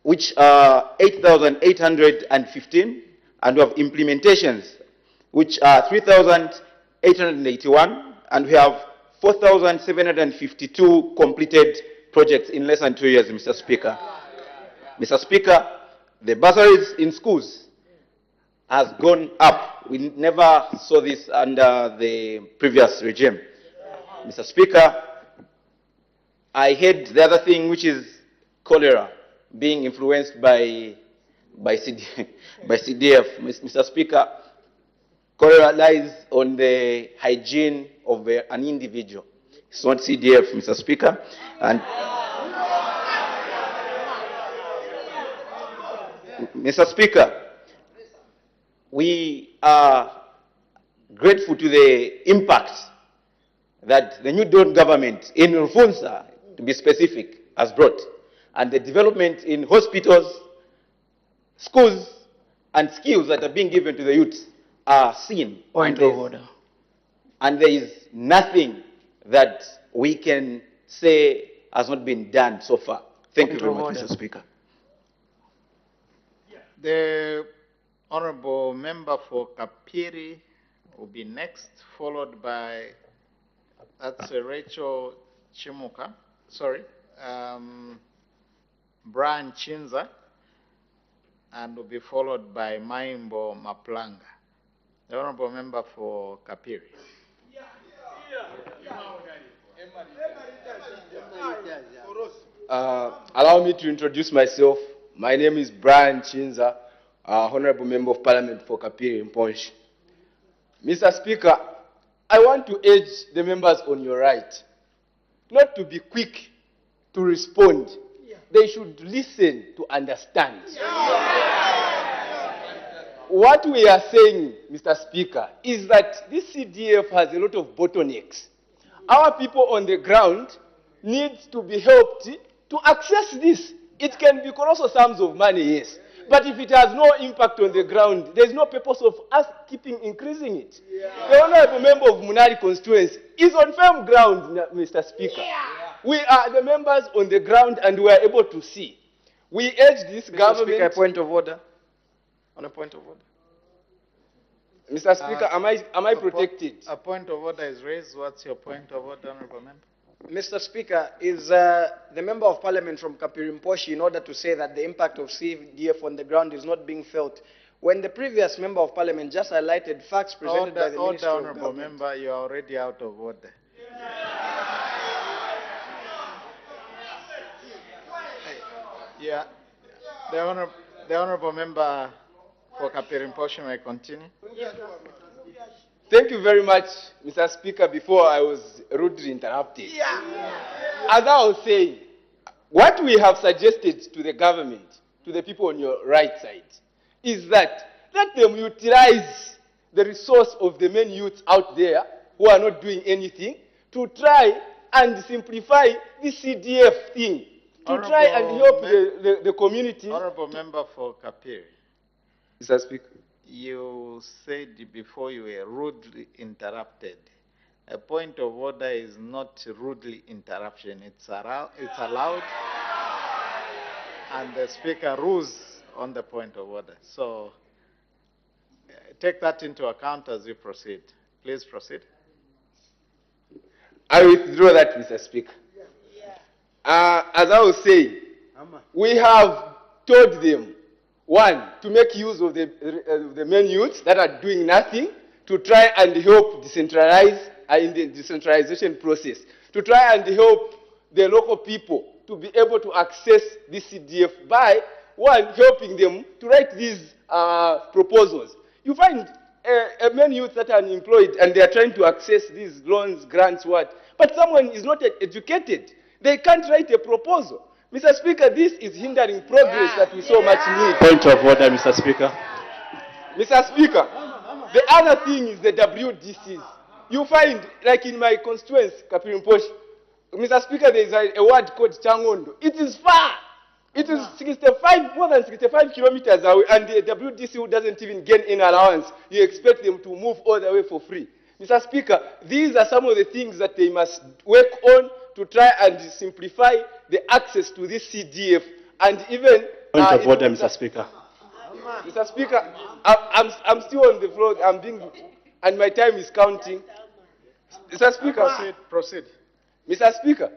which are 8,815, and we have implementations, which are 3,881, and we have 4,752 completed projects in less than 2 years, Mr. Speaker. Mr. Speaker, the bursaries in schools has gone up. We never saw this under the previous regime. Mr. Speaker, I heard the other thing, which is cholera being influenced by CDF. Mr. Speaker, cholera lies on the hygiene of an individual. It's not CDF, Mr. Speaker. And Mr. Speaker, we are grateful to the impact that the new Dawn government in Rufunsa, to be specific, has brought, and the development in hospitals, schools, and skills that are being given to the youth are seen. Point of order. and there is nothing that we can say has not been done so far. Thank you very much, Mr. Speaker. The Honorable Member for Kapiri will be next, followed by, that's Rachel Chimuka, Brian Chinza, and will be followed by Maimbo Maplanga. The Honorable Member for Kapiri. Allow me to introduce myself. My name is Brian Chinza, Honorable Member of Parliament for Kapiri Mponshi. Mr. Speaker, I want to urge the members on your right not to be quick to respond. They should listen to understand. What we are saying, Mr. Speaker, is that this CDF has a lot of bottlenecks. Our people on the ground need to be helped to access this. It can be also sums of money, yes. But if it has no impact on the ground, there is no purpose of us keeping increasing it. The Honorable Member of Munali constituency is on firm ground, Mr. Speaker. We are the members on the ground and we are able to see. We urge this government... Speaker, a point of order. On a point of order. Mr. Speaker, am I protected? A point of order is raised. What's your point of order, Honorable Member? Mr. Speaker, is the Member of Parliament from Kapirimposhi in order to say that the impact of CDF on the ground is not being felt, when the previous Member of Parliament just highlighted facts presented by the Minister of Honorable Government. Member, you are already out of order. Yeah, the Honorable Member for Kapirimposhi may continue. Thank you very much, Mr. Speaker. Before I was rudely interrupted. As I was saying, what we have suggested to the government, to the people on your right side, is that let them utilize the resource of the main youths out there who are not doing anything to try and simplify the CDF thing, to try and help the community. Honorable Member for Kapiri. Mr. Speaker. You said before you were rudely interrupted. A point of order is not rudely interruption. It's allowed, and the Speaker rules on the point of order. So take that into account as you proceed. Please proceed. I withdraw that, Mr. Speaker. As I was saying, we have told them, one, to make use of the main youths that are doing nothing, to try and help decentralize in the decentralization process, to try and help the local people to be able to access this CDF by, one, helping them to write these proposals. You find many youths that are unemployed and they are trying to access these loans, grants, but someone is not educated. They can't write a proposal. Mr. Speaker, this is hindering progress that we so much need. Point of order, Mr. Speaker. Mr. Speaker, the other thing is the WDCs. You find, like in my constituency, Kapirimposhi, Mr. Speaker, there is a word called Changondo. It is far. It is more than 65 kilometers away, and the WDC who doesn't even gain any allowance, you expect them to move all the way for free. Mr. Speaker, these are some of the things that they must work on to try and simplify the access to this CDF, and even... Point of order, Mr. Speaker. Mr. Speaker, I'm still on the floor, and my time is counting. Mr. Speaker, Proceed. Mr. Speaker,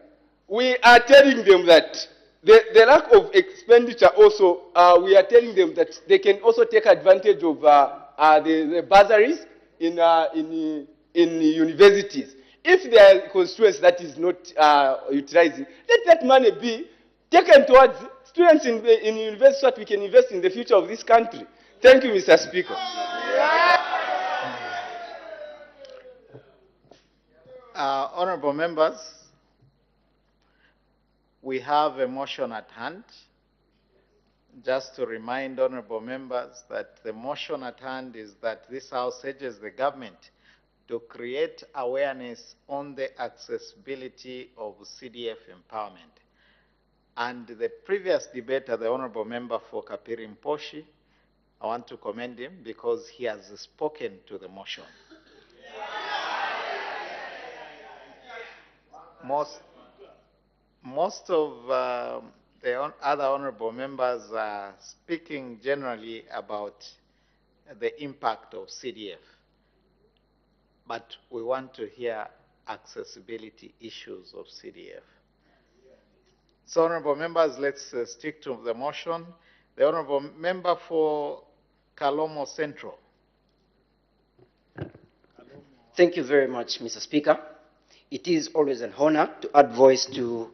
we are telling them that the lack of expenditure also, we are telling them that they can also take advantage of the bursaries in universities. If there are constituents that is not utilizing, let that money be taken towards students in university so that we can invest in the future of this country. Thank you, Mr. Speaker. Honorable members, we have a motion at hand. Just to remind honorable members that the motion at hand is that this House urges the government to create awareness on the accessibility of CDF empowerment. And the previous debater, the honorable member for Kapirimposhi, I want to commend him because he has spoken to the motion. most of the other honorable members are speaking generally about the impact of CDF. But we want to hear accessibility issues of CDF. So, honorable members, let's stick to the motion. The honorable member for Kalomo Central. Thank you very much, Mr. Speaker. It is always an honor to add voice to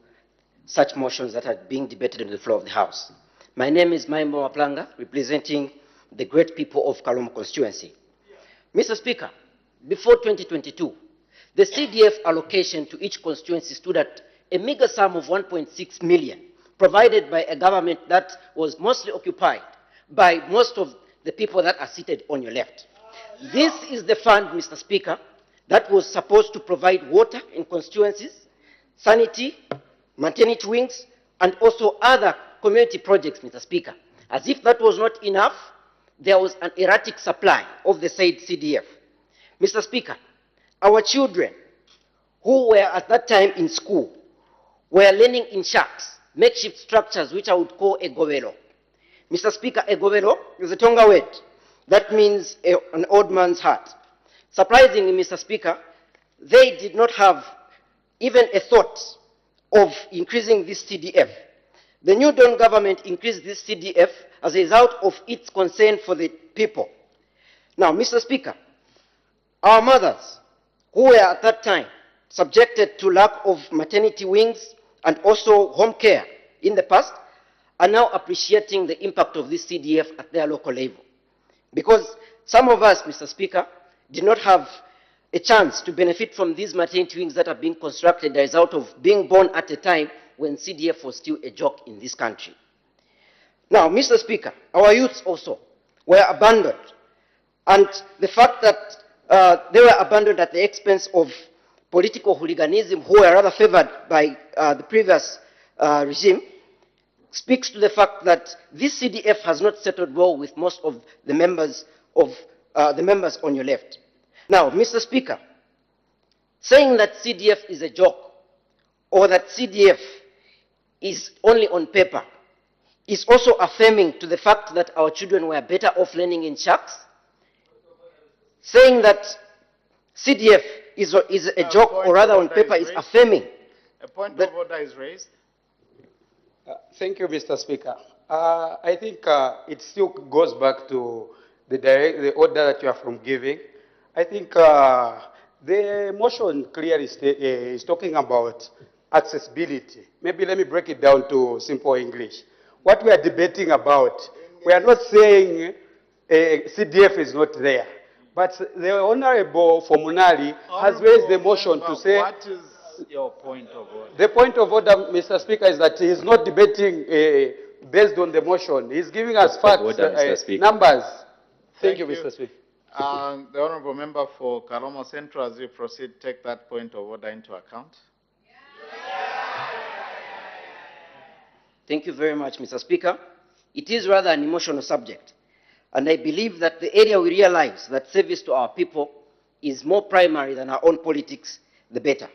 such motions that are being debated on the floor of the House. My name is Maimbo Maplanga, representing the great people of Kalomo constituency. Mr. Speaker, before 2022, the CDF allocation to each constituency stood at a meager sum of 1.6 million, provided by a government that was mostly occupied by most of the people that are seated on your left. This is the fund, Mr. Speaker, that was supposed to provide water in constituencies, sanity, maternity wings, and also other community projects, Mr. Speaker. As if that was not enough, there was an erratic supply of the said CDF. Mr. Speaker, our children who were at that time in school were learning in shacks, makeshift structures which I would call a govelo. Mr. Speaker, a govelo is a Tonga word that means an old man's hut. Surprisingly, Mr. Speaker, they did not have even a thought of increasing this CDF. The New Dawn government increased this CDF as a result of its concern for the people. Now, Mr. Speaker, our mothers who were at that time subjected to lack of maternity wings and also home care in the past are now appreciating the impact of this CDF at their local level. Because some of us, Mr. Speaker, did not have a chance to benefit from these maternity wings that are being constructed as a result of being born at a time when CDF was still a joke in this country. Now, Mr. Speaker, our youths also were abandoned. And the fact that they were abandoned at the expense of political hooliganism, who were rather favored by the previous regime, speaks to the fact that this CDF has not settled well with most of the members on your left. Now, Mr. Speaker, saying that CDF is a joke or that CDF is only on paper is also affirming to the fact that our children were better off learning in shacks. Saying that CDF is a joke or rather on paper is affirming. A point of order is raised. Thank you, Mr. Speaker. I think it still goes back to the order that you are from giving. I think the motion clearly is talking about accessibility. Maybe let me break it down to simple English. What we are debating about, we are not saying CDF is not there. But the Honorable Fomunali has raised the motion to say... What is your point of order? The point of order, Mr. Speaker, is that he is not debating based on the motion. He is giving us facts, numbers. Thank you, Mr. Speaker. The Honorable Member for Kalomo Central, as we proceed, take that point of order into account. Thank you very much, Mr. Speaker. It is rather an emotional subject. And I believe that the area we realize that service to our people is more primary than our own politics, the better.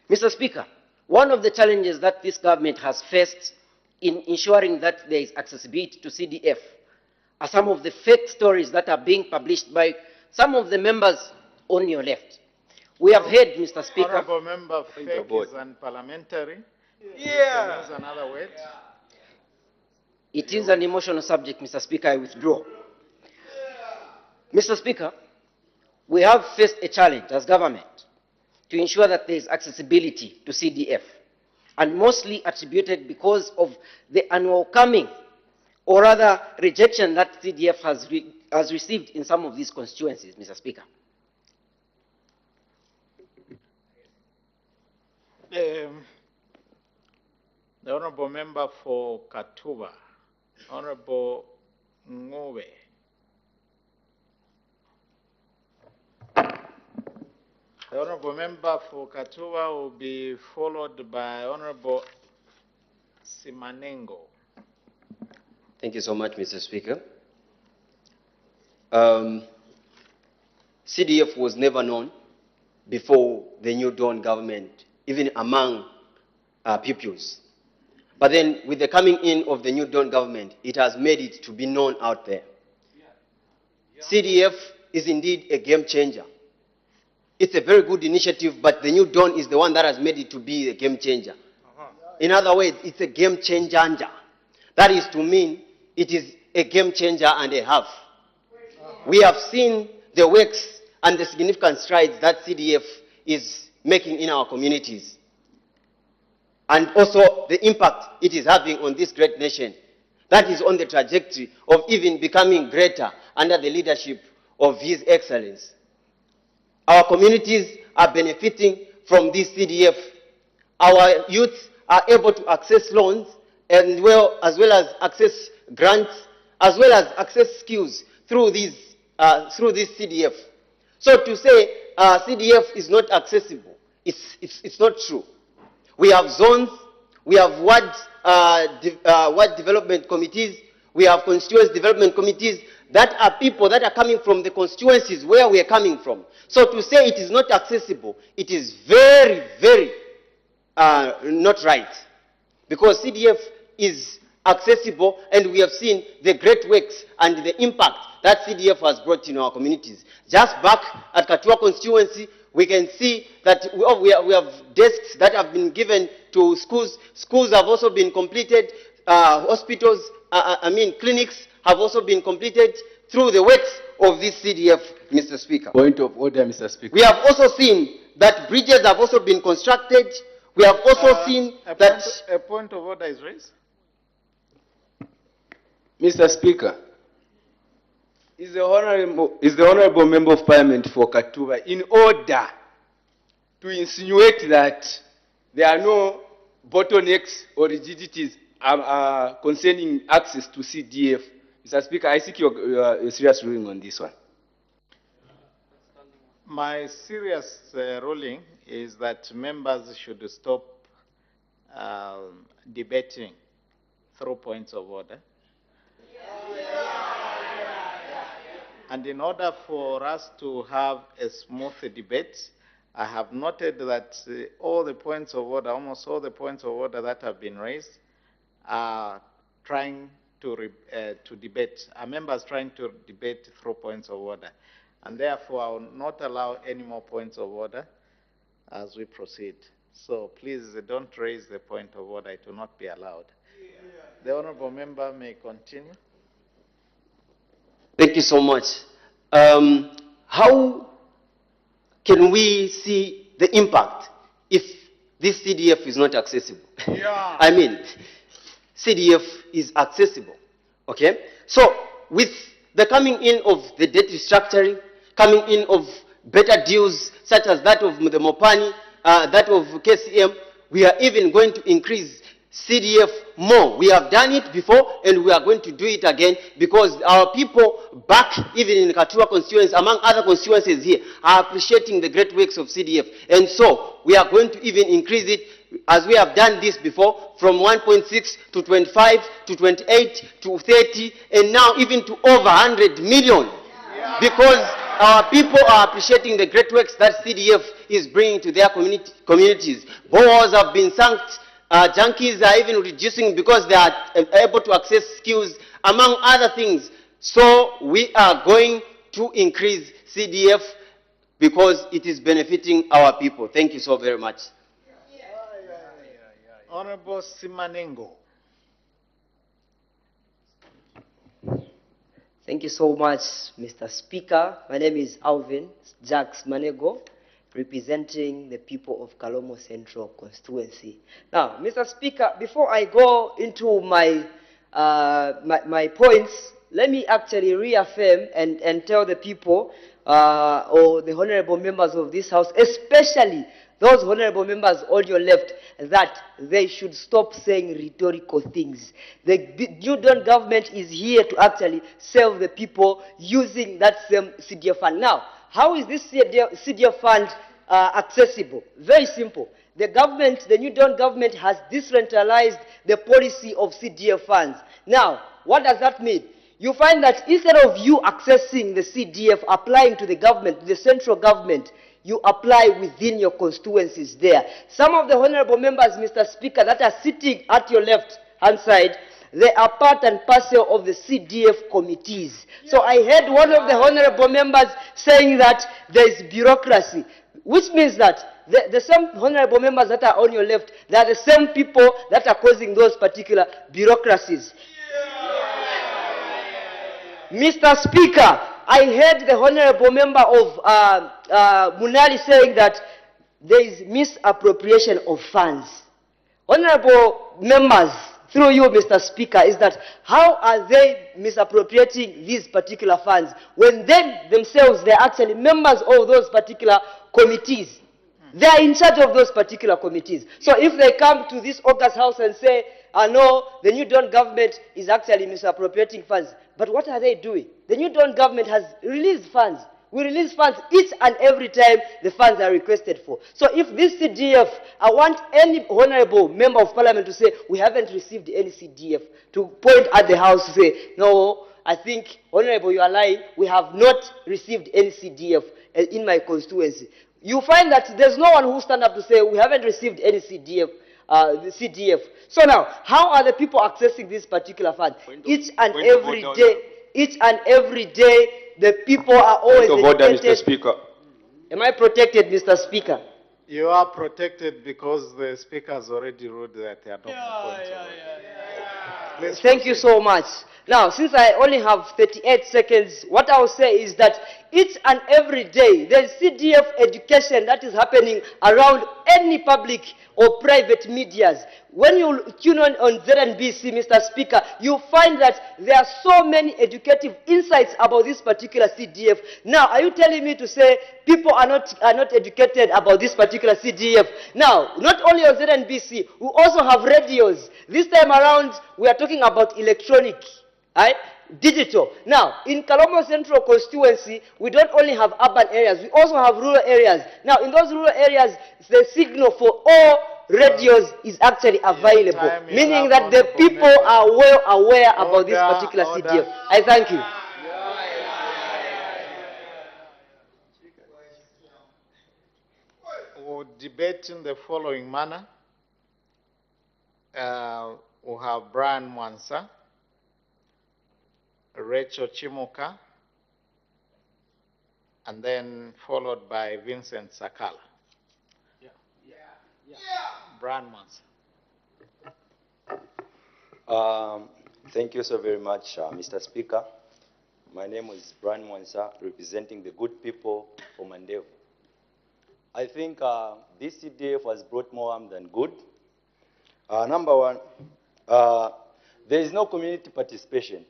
Mr. Speaker, one of the challenges that this government has faced in ensuring that there is accessibility to CDF are some of the fake stories that are being published by some of the members on your left. We have heard, Mr. Speaker... Honorable Member, fake is unparliamentary. Yeah. Use another word. It is an emotional subject, Mr. Speaker. I withdraw. Mr. Speaker, we have faced a challenge as government to ensure that there is accessibility to CDF, and mostly attributed because of the unwelcoming or rather rejection that CDF has received in some of these constituencies, Mr. Speaker. The Honorable Member for Katuba, Honorable Ngove. The Honorable Member for Katuba will be followed by Honorable Simanengo. Thank you so much, Mr. Speaker. CDF was never known before the New Dawn government even among pupils. But then with the coming in of the new Dawn government, it has made it to be known out there. CDF is indeed a game changer. It's a very good initiative, but the new Dawn is the one that has made it to be a game changer. In other words, it's a game changer. That is to mean it is a game changer and a half. We have seen the works and the significant strides that CDF is making in our communities, and also the impact it is having on this great nation that is on the trajectory of even becoming greater under the leadership of His Excellency. Our communities are benefiting from this CDF. Our youth are able to access loans and as well as access grants, as well as access skills through this CDF. So to say CDF is not accessible, it's not true. We have zones, we have ward development committees, we have constituency development committees that are people that are coming from the constituencies where we are coming from. So to say it is not accessible, it is very, very not right. Because CDF is accessible, and we have seen the great works and the impact that CDF has brought in our communities. Just back at Katua constituency, we can see that we have desks that have been given to schools. Schools have also been completed. Hospitals, clinics have also been completed through the works of this CDF, Mr. Speaker. Point of order, Mr. Speaker. We have also seen that bridges have also been constructed. We have also seen that... A point of order is raised. Mr. Speaker, is the Honorable Member of Parliament for Katuba in order to insinuate that there are no bottlenecks or rigidities concerning access to CDF? Mr. Speaker, I seek your serious ruling on this one. My serious ruling is that members should stop debating through points of order. And in order for us to have a smooth debate, I have noted that all the points of order, almost all the points of order that have been raised, are trying to debate, are members trying to debate through points of order. And therefore, I will not allow any more points of order as we proceed. So please don't raise the point of order. It will not be allowed. The honorable member may continue. Thank you so much. How can we see the impact if this CDF is not accessible? Yeah. I mean, CDF is accessible, okay? So with the coming in of the debt restructuring, coming in of better deals such as that of the Mopani, that of KCM, we are even going to increase CDF more. We have done it before, and we are going to do it again, because our people back, even in Katua constituency, among other constituencies here, are appreciating the great works of CDF. And so we are going to even increase it, as we have done this before, from 1.6 to 25 to 28 to 30, and now even to over 100 million. Yeah. Because our people are appreciating the great works that CDF is bringing to their communities. Boreholes have been sunk. Junkies are even reducing because they are able to access skills, among other things. So we are going to increase CDF because it is benefiting our people. Thank you so very much. Honorable Simanengo. Thank you so much, Mr. Speaker. My name is Alvin Jacques Manego, representing the people of Kalomo Central constituency. Now, Mr. Speaker, before I go into my points, let me actually reaffirm and tell the people or the honorable members of this House, especially those honorable members on your left, that they should stop saying rhetorical things. The New Dawn government is here to actually serve the people using that same CDF fund. Now, how is this CDF fund accessible? Very simple. The government, the New Dawn government, has decentralized the policy of CDF funds. Now, what does that mean? You find that instead of you accessing the CDF, applying to the government, the central government, you apply within your constituencies there. Some of the honorable members, Mr. Speaker, that are sitting at your left-hand side, they are part and parcel of the CDF committees. So I heard one of the honorable members saying that there is bureaucracy, which means that the same honorable members that are on your left, they are the same people that are causing those particular bureaucracies. Mr. Speaker, I heard the honorable member of Munali saying that there is misappropriation of funds. Honorable members, through you, Mr. Speaker, is that how are they misappropriating these particular funds when they themselves, they're actually members of those particular committees? They are in charge of those particular committees. So if they come to this August House and say, no, the New Dawn government is actually misappropriating funds, but what are they doing? The New Dawn government has released funds. We release funds each and every time the funds are requested for. So if this CDF, I want any honorable member of parliament to say, we haven't received any CDF, to point at the house to say, no, I think, honorable, you are lying, we have not received any CDF in my constituency. You find that there's no one who stand up to say, we haven't received any CDF. The CDF. So now, how are the people accessing this particular fund? Each and every day, the people are always Point of order, Mr. educated. Speaker. Am I protected, Mr. Speaker? You are protected because the speaker has already ruled that they are not points. Thank you so much. Now, since I only have 38 seconds, what I will say is that each and every day, there is CDF education that is happening around any public or private medias. When you tune on ZNBC, Mr. Speaker, you find that there are so many educative insights about this particular CDF. Now, are you telling me to say people are not educated about this particular CDF? Now, not only on ZNBC, we also have radios. This time around, we are talking about electronic, right? Digital. Now, in Kalombo Central constituency, we don't only have urban areas, we also have rural areas. Now, in those rural areas, the signal for all radios is actually available, meaning that the people are well aware about this particular CDF. I thank you. We'll debate in the following manner. We'll have Brian Mwansa, Rachel Chimuka, and then followed by Vincent Sakala. Brian Mwansa. Thank you so very much, Mr. Speaker. My name is Brian Mwansa, representing the good people of Mandevu. I think this CDF has brought more harm than good. Number one, there is no community participation.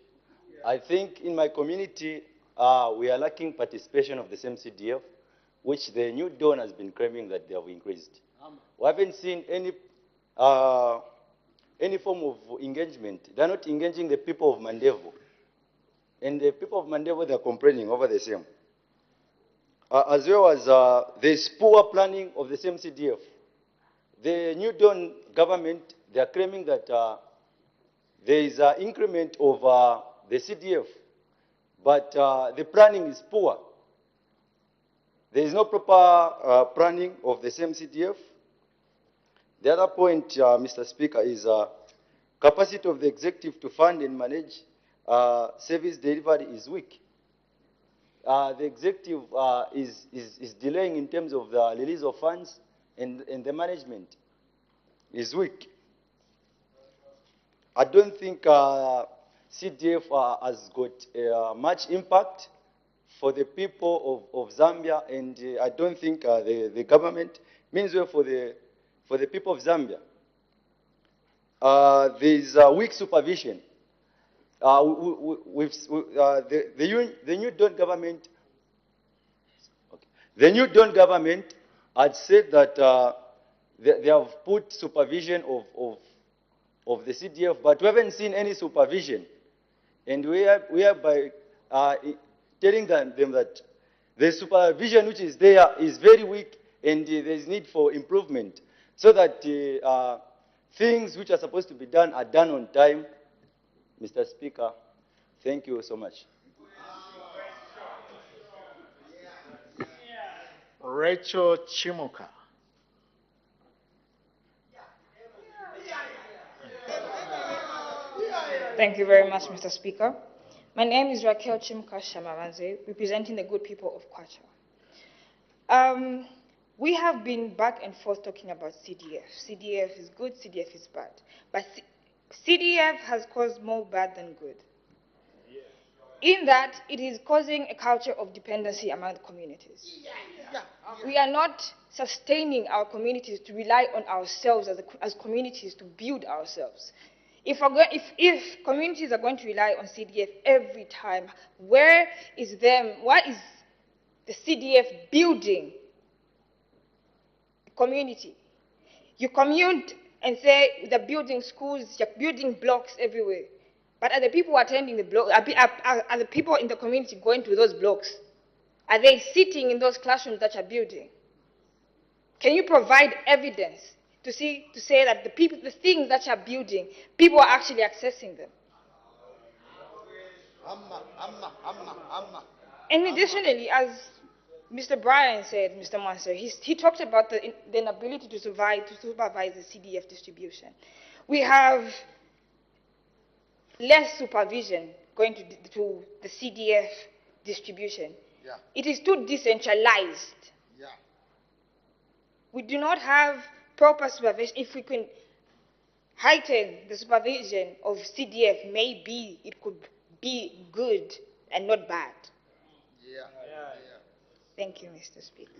I think in my community, we are lacking participation of the same CDF, which the New Dawn has been claiming that they have increased. We haven't seen any form of engagement. They're not engaging the people of Mandevu. And the people of Mandevu, they're complaining over the same. As well as there's poor planning of the same CDF. The New Dawn government, they are claiming that there is an increment of the CDF, but the planning is poor. There is no proper planning of the same CDF. The other point, Mr. Speaker, is capacity of the executive to fund and manage service delivery is weak. The executive is delaying in terms of the release of funds, and the management is weak. I don't think CDF has got much impact for the people of Zambia, and I don't think the government means well for the people of Zambia. There is weak supervision. The New Dawn government, the New Dawn government had said that they have put supervision of the CDF, but we haven't seen any supervision. And we are by telling them that the supervision which is there is very weak, and there is need for improvement, so that things which are supposed to be done are done on time. Mr. Speaker, thank you so much. Rachel Chimuka. Thank you very much, Mr. Speaker. My name is Raquel Chimka Shamaranze, representing the good people of Kwacha. We have been back and forth talking about CDF. CDF is good, CDF is bad. But CDF has caused more bad than good. In that, it is causing a culture of dependency among the communities. We are not sustaining our communities to rely on ourselves as communities to build ourselves. If communities are going to rely on CDF every time, what is the CDF building community? You commute and say they're building schools, you're building blocks everywhere. But are the people attending the block, are the people in the community going to those blocks? Are they sitting in those classrooms that you're building? Can you provide evidence to say that the things that you're building, people are actually accessing them? And additionally, as Mr. Bryan said, Mr. Manser, he talked about the inability to supervise the CDF distribution. We have less supervision going to the CDF distribution. Yeah. It is too decentralized. Yeah. We do not have proper supervision. If we can heighten the supervision of CDF, maybe it could be good and not bad. Yeah. Thank you, Mr. Speaker.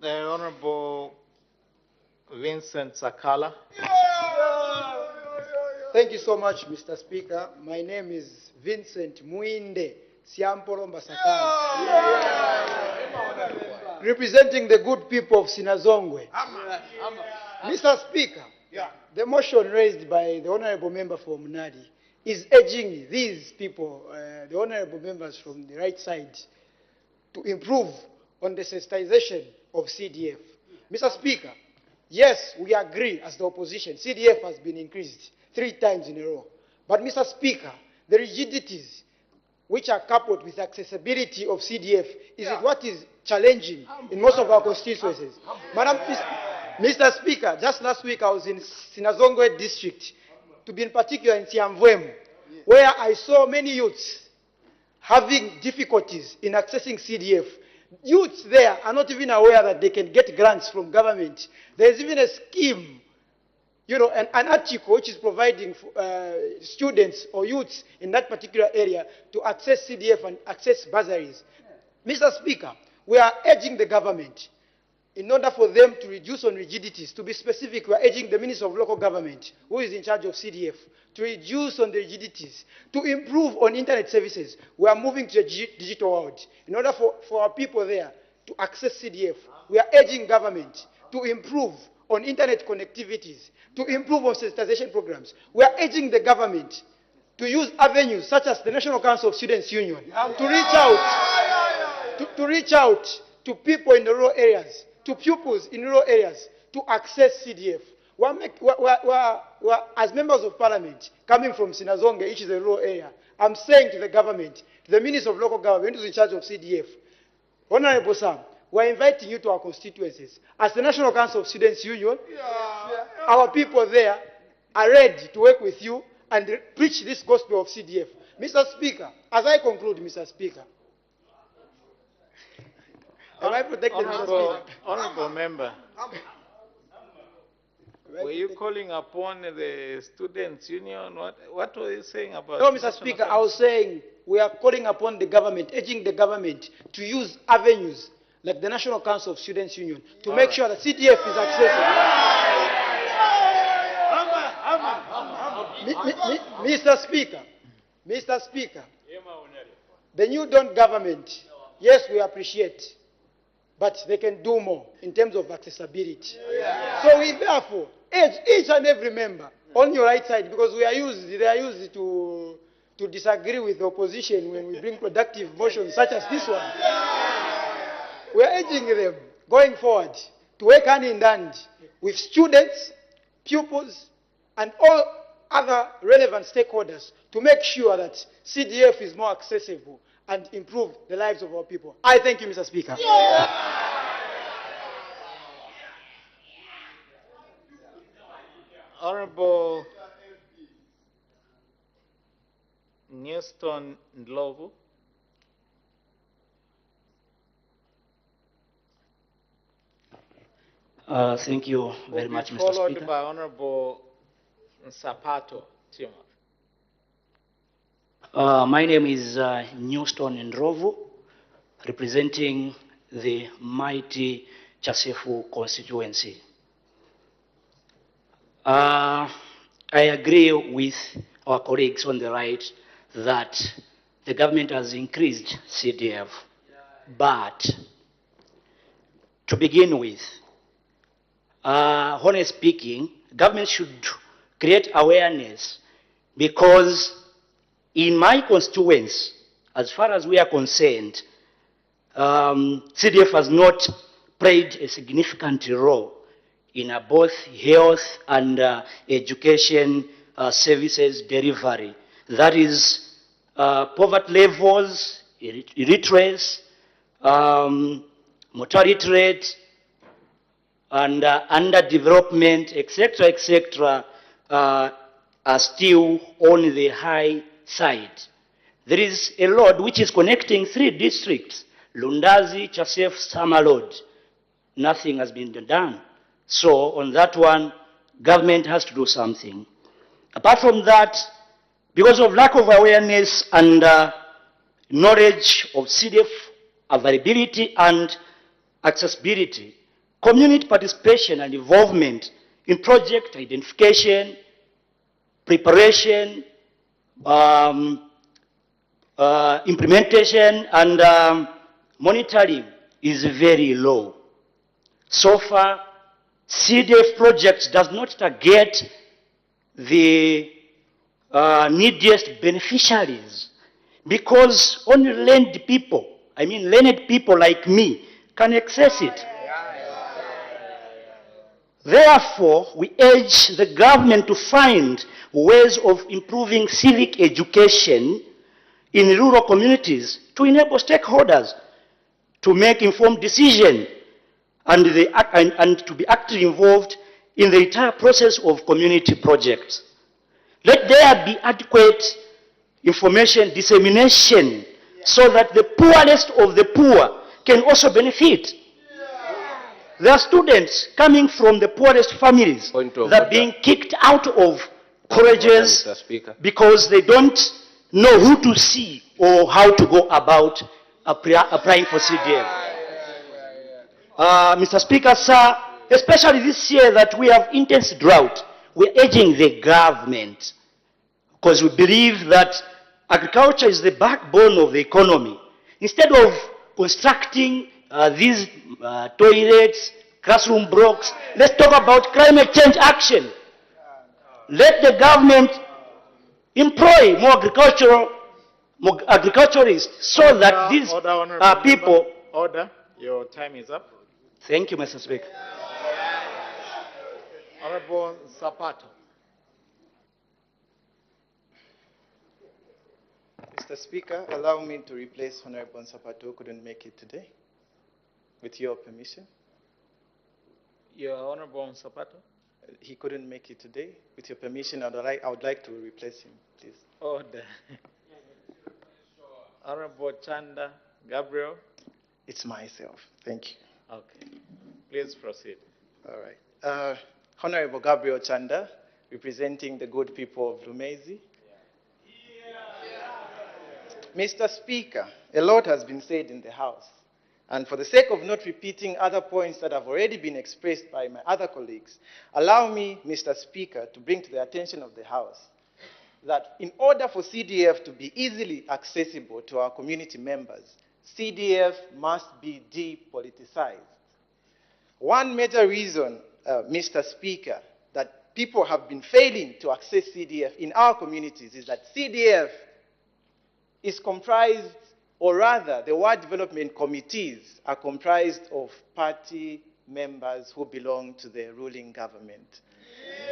The Honorable Vincent Sakala. Thank you so much, Mr. Speaker. My name is Vincent Muinde Siampolomba Sakala, representing the good people of Sinazongwe. Mr. Speaker, the motion raised by the Honorable Member for Munadi is urging these people, the Honorable Members from the right side, to improve on the sensitization of CDF. Mr. Speaker, yes, we agree as the opposition, CDF has been increased 3 times in a row. But Mr. Speaker, the rigidities which are coupled with accessibility of CDF is what is challenging in most of our constituencies. Mr. Speaker, just last week I was in Sinazongwe district, to be in particular in Siamvwemu, where I saw many youths having difficulties in accessing CDF. Youths there are not even aware that they can get grants from government. There's even a scheme, an article which is providing students or youths in that particular area to access CDF and access bursaries. Mr. Speaker, we are urging the government, in order for them to reduce on rigidities, to be specific, we are urging the Minister of Local Government, who is in charge of CDF, to reduce on the rigidities, to improve on internet services. We are moving to a digital world. In order for our people there to access CDF, we are urging government to improve on internet connectivities, to improve on sensitization programs. We are urging the government to use avenues such as the National Council of Students Union to reach out to people in the rural areas, to pupils in rural areas, to access CDF. As members of parliament coming from Sinazonge, which is a rural area, I'm saying to the government, to the Minister of Local Government, who is in charge of CDF, Honorable Sam, we're inviting you to our constituencies. As the National Council of Students Union, our people there are ready to work with you and preach this gospel of CDF. Mr. Speaker, as I conclude, Mr. Speaker, am I protected, Mr. Speaker? Honorable Member, were you calling upon the Students' Union? What were you saying about... No, Mr. Speaker, I was saying we are calling upon the government, urging the government to use avenues like the National Council of Students Union to make sure that CDF is accessible. Mr. Speaker, the New Dawn government, yes, we appreciate, but they can do more in terms of accessibility. So we therefore urge each and every member on your right side, because they are used to disagree with the opposition when we bring productive motions such as this one. We are urging them going forward to work hand in hand with students, pupils, and all other relevant stakeholders to make sure that CDF is more accessible and improve the lives of our people. I thank you, Mr. Speaker. Honorable Newston Ndlovu. Thank you very much, Mr. Followed Speaker. by Honorable Sapato Timothy. My name is Newston Ndlovu, representing the mighty Chasefu constituency. I agree with our colleagues on the right that the government has increased CDF, but to begin with, honestly speaking, government should create awareness, because in my constituency, as far as we are concerned, CDF has not played a significant role in both health and education services delivery. That is, poverty levels, illiteracy, mortality rate, and underdevelopment, etc., are still on the high side. There is a road which is connecting 3 districts, Lundazi, Chasef, Samalod. Nothing has been done. So on that one, government has to do something. Apart from that, because of lack of awareness and knowledge of CDF availability and accessibility, community participation and involvement in project identification, preparation, implementation, and monitoring is very low. So far, CDF projects does not target the neediest beneficiaries, because only learned people like me, can access it. Therefore, we urge the government to find ways of improving civic education in rural communities to enable stakeholders to make informed decisions and to be actively involved in the entire process of community projects. Let there be adequate information dissemination so that the poorest of the poor can also benefit. There are students coming from the poorest families that are being kicked out of colleges because they don't know who to see or how to go about applying for CDF. Mr. Speaker, sir, especially this year that we have intense drought, we're urging the government, because we believe that agriculture is the backbone of the economy. Instead of constructing these toilets, classroom blocks, let's talk about climate change action. Let the government employ more agriculturists so that these people... Order. Your time is up. Thank you, Mr. Speaker. Honorable Sapato. Mr. Speaker, allow me to replace Honorable Sapato, who couldn't make it today, with your permission. Your Honorable Sapato. He couldn't make it today. With your permission, I would like to replace him, please. Order. Honorable Chanda Gabriel. It's myself. Thank you. Okay. Please proceed. All right. Honorable Gabriel Chanda, representing the good people of Lumezi. Mr. Speaker, a lot has been said in the House. And for the sake of not repeating other points that have already been expressed by my other colleagues, allow me, Mr. Speaker, to bring to the attention of the House that in order for CDF to be easily accessible to our community members, CDF must be depoliticized. One major reason, Mr. Speaker, that people have been failing to access CDF in our communities is that CDF is comprised, or rather, the ward development committees are comprised of party members who belong to the ruling government.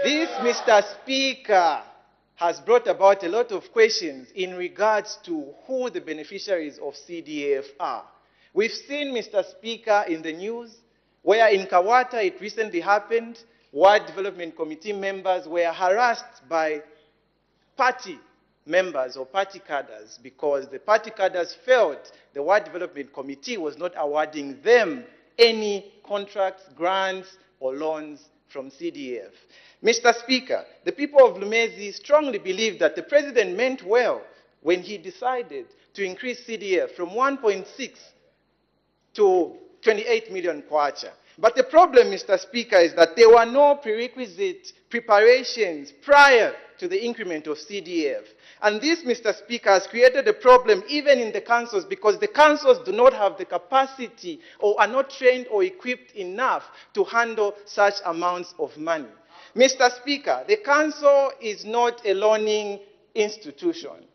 This, Mr. Speaker, has brought about a lot of questions in regards to who the beneficiaries of CDF are. We've seen, Mr. Speaker, in the news, where in Kawata it recently happened, Ward Development Committee members were harassed by party members or party cadres because the party cadres felt the Ward Development Committee was not awarding them any contracts, grants, or loans from CDF. Mr. Speaker, the people of Lumezi strongly believe that the President meant well when he decided to increase CDF from 1.6 to 28 million kwacha. But the problem, Mr. Speaker, is that there were no prerequisite preparations prior to the increment of CDF. And this, Mr. Speaker, has created a problem even in the councils because the councils do not have the capacity or are not trained or equipped enough to handle such amounts of money. Mr. Speaker, the council is not a loaning institution.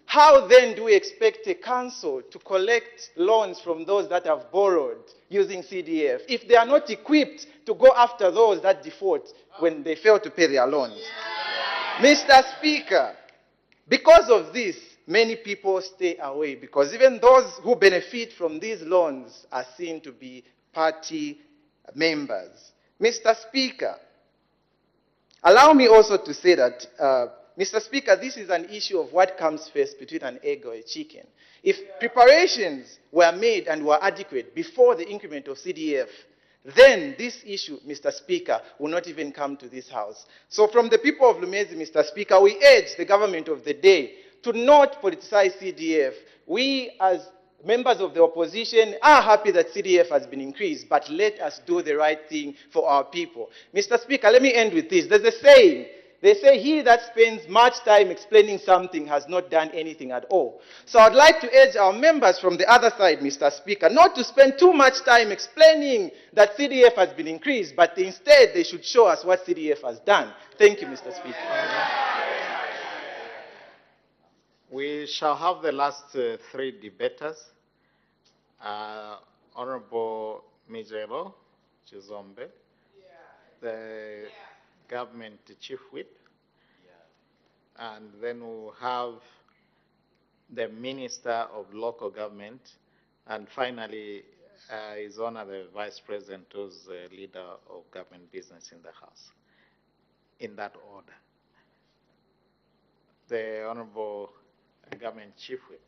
How then do we expect a council to collect loans from those that have borrowed using CDF if they are not equipped to go after those that default when they fail to pay their loans? Mr. Speaker, because of this, many people stay away because even those who benefit from these loans are seen to be party members. Mr. Speaker, allow me also to say that, Mr. Speaker, this is an issue of what comes first between an egg or a chicken. If preparations were made and were adequate before the increment of CDF, then this issue, Mr. Speaker, will not even come to this House. So from the people of Lumezi, Mr. Speaker, we urge the government of the day to not politicize CDF. We, as members of the opposition, are happy that CDF has been increased, but let us do the right thing for our people. Mr. Speaker, let me end with this. There's a saying. They say, he that spends much time explaining something has not done anything at all. So I'd like to urge our members from the other side, Mr. Speaker, not to spend too much time explaining that CDF has been increased, but instead they should show us what CDF has done. Thank you, Mr. Speaker. We shall have the last three debaters. Honorable Mijelo Chizombe, the government chief whip, and then we'll have the Minister of Local Government, and finally His Honor the Vice President, who's the leader of government business in the House. In that order. The Honorable Government Chief Whip.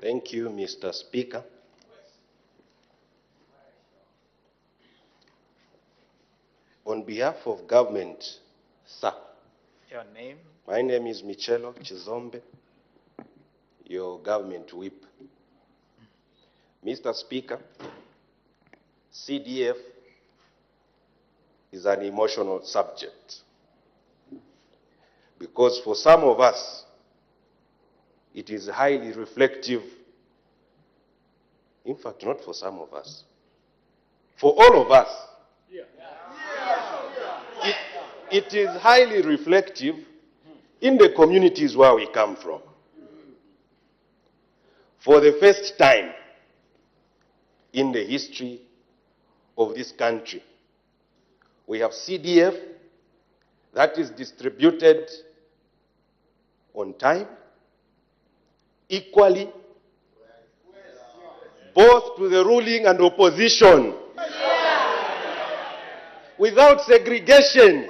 Thank you, Mr. Speaker. On behalf of government, sir. Your name? My name is Michelo Chizombe, your government whip. Mr. Speaker, CDF is an emotional subject because for some of us, it is highly reflective. In fact, not for some of us. For all of us, it is highly reflective in the communities where we come from. For the first time in the history of this country, we have CDF that is distributed on time, equally, both to the ruling and opposition, without segregation.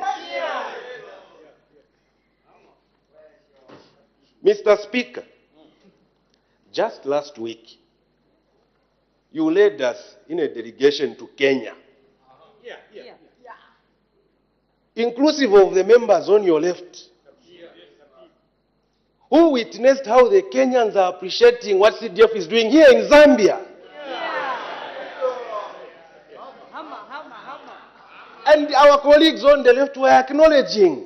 Mr. Speaker, just last week, you led us in a delegation to Kenya, inclusive of the members on your left, who witnessed how the Kenyans are appreciating what CDF is doing here in Zambia. And our colleagues on the left were acknowledging.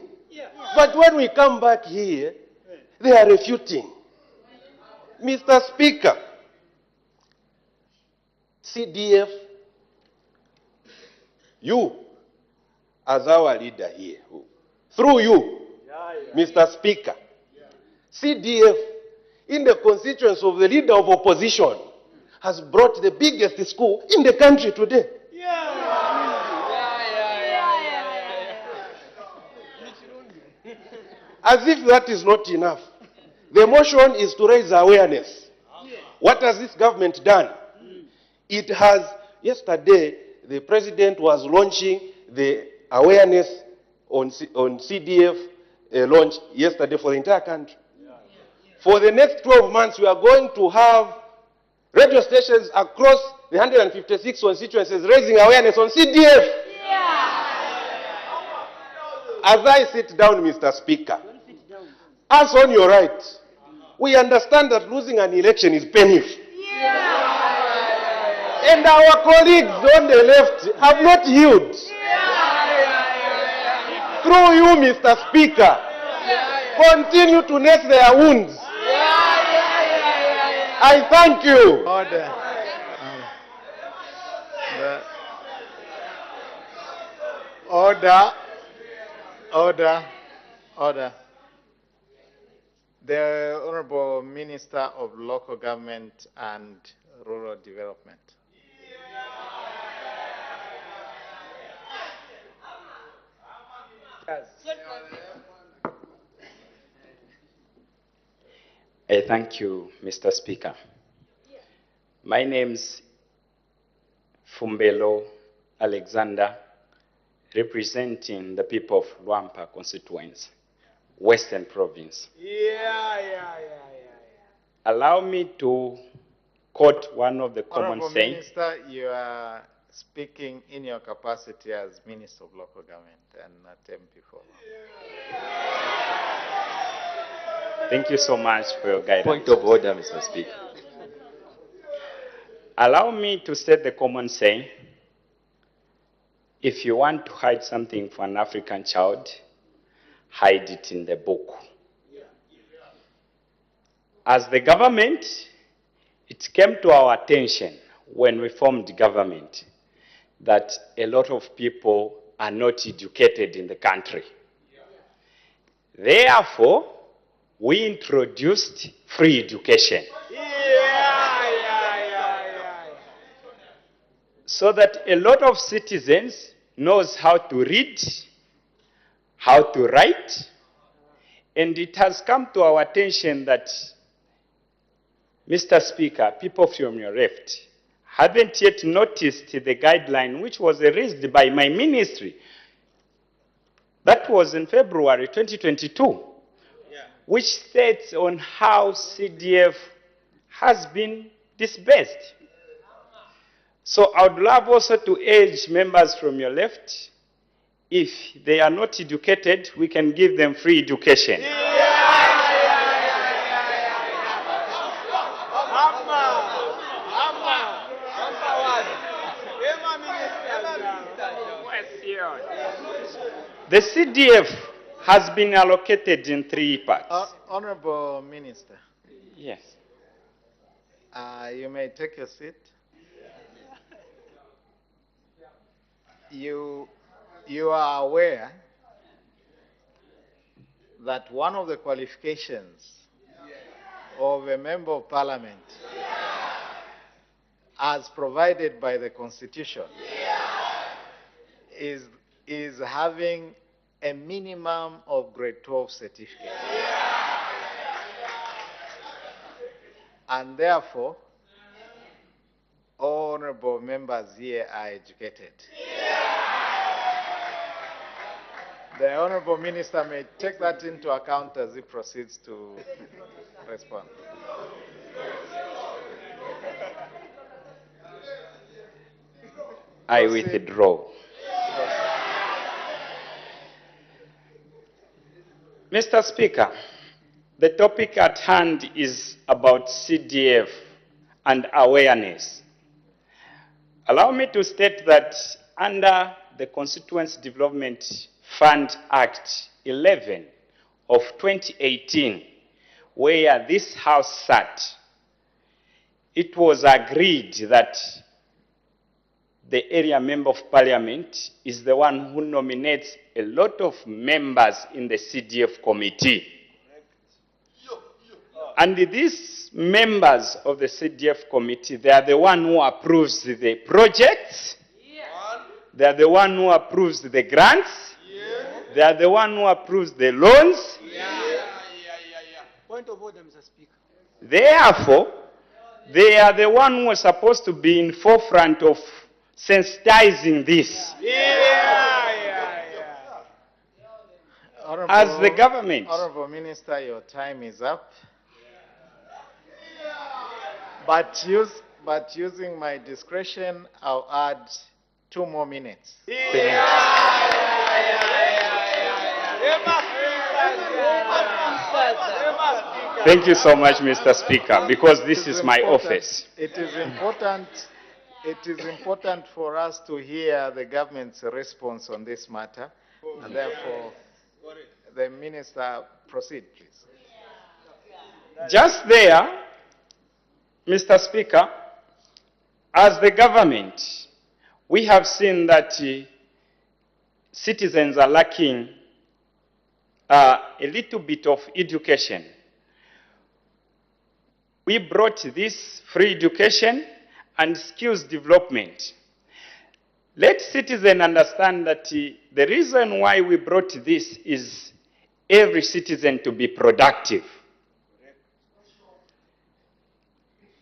But when we come back here, they are refuting. Mr. Speaker, CDF, you, as our leader here, through you, Mr. Speaker, CDF, in the constituency of the leader of opposition, has brought the biggest school in the country today. As if that is not enough. The motion is to raise awareness. What has this government done? It has, yesterday, the president was launching the awareness on CDF launch yesterday for the entire country. For the next 12 months, we are going to have radio stations across the 156 constituencies raising awareness on CDF. As I sit down, Mr. Speaker, us on your right, we understand that losing an election is painful. And our colleagues on the left have not healed. Through you, Mr. Speaker, continue to nurse their wounds. I thank you. Order. Order. The Honorable Minister of Local Government and Rural Development. Thank you, Mr. Speaker. My name's Fumbelo Alexander, representing the people of Luampa constituency, Western Province. Allow me to quote one of the common Honorable sayings. Minister, you are speaking in your capacity as Minister of Local Government and not MP4. Thank you so much for your guidance. Point of order, Mr. Speaker. Allow me to state the common saying, if you want to hide something from an African child, hide it in the book. As the government, it came to our attention when we formed government that a lot of people are not educated in the country. Therefore, we introduced free education. So that a lot of citizens knows how to read, how to write, and it has come to our attention that, Mr. Speaker, people from your left haven't yet noticed the guideline which was raised by my ministry. That was in February 2022, which states on how CDF has been disbursed. So I would love also to urge members from your left, if they are not educated, we can give them free education. The CDF has been allocated in 3 parts. Honorable Minister. Yes. You may take your seat. You are aware that one of the qualifications of a member of parliament, as provided by the Constitution, is having a minimum of grade 12 certificate. And therefore, all honorable members here are educated. The Honorable Minister may take that into account as he proceeds to respond. I withdraw. Mr. Speaker, the topic at hand is about CDF and awareness. Allow me to state that under the Constituency Development Fund Act 11 of 2018, where this House sat, it was agreed that the area member of parliament is the one who nominates a lot of members in the CDF committee. And these members of the CDF committee, they are the one who approves the projects, they are the one who approves the grants, they are the one who approves the loans, Point of order, Mr. Speaker. Therefore, they are the one who are supposed to be in forefront of sensitizing this. As the government. Honorable Minister, your time is up. But using my discretion, I'll add 2 more minutes. Thank you so much, Mr. Speaker, because this is my office. It is important for us to hear the government's response on this matter, and therefore, the Minister, proceed, please. Just there, Mr. Speaker, as the government, we have seen that citizens are lacking a little bit of education. We brought this free education and skills development. Let citizens understand that the reason why we brought this is every citizen to be productive.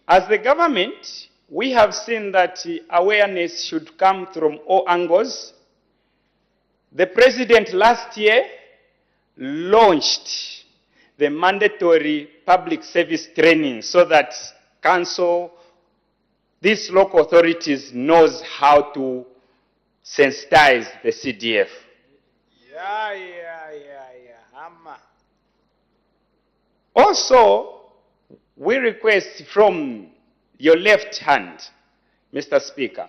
As the government, we have seen that awareness should come from all angles. The President last year launched the mandatory public service training so that council, these local authorities knows how to sensitize the CDF. Also, we request from your left hand, Mr. Speaker,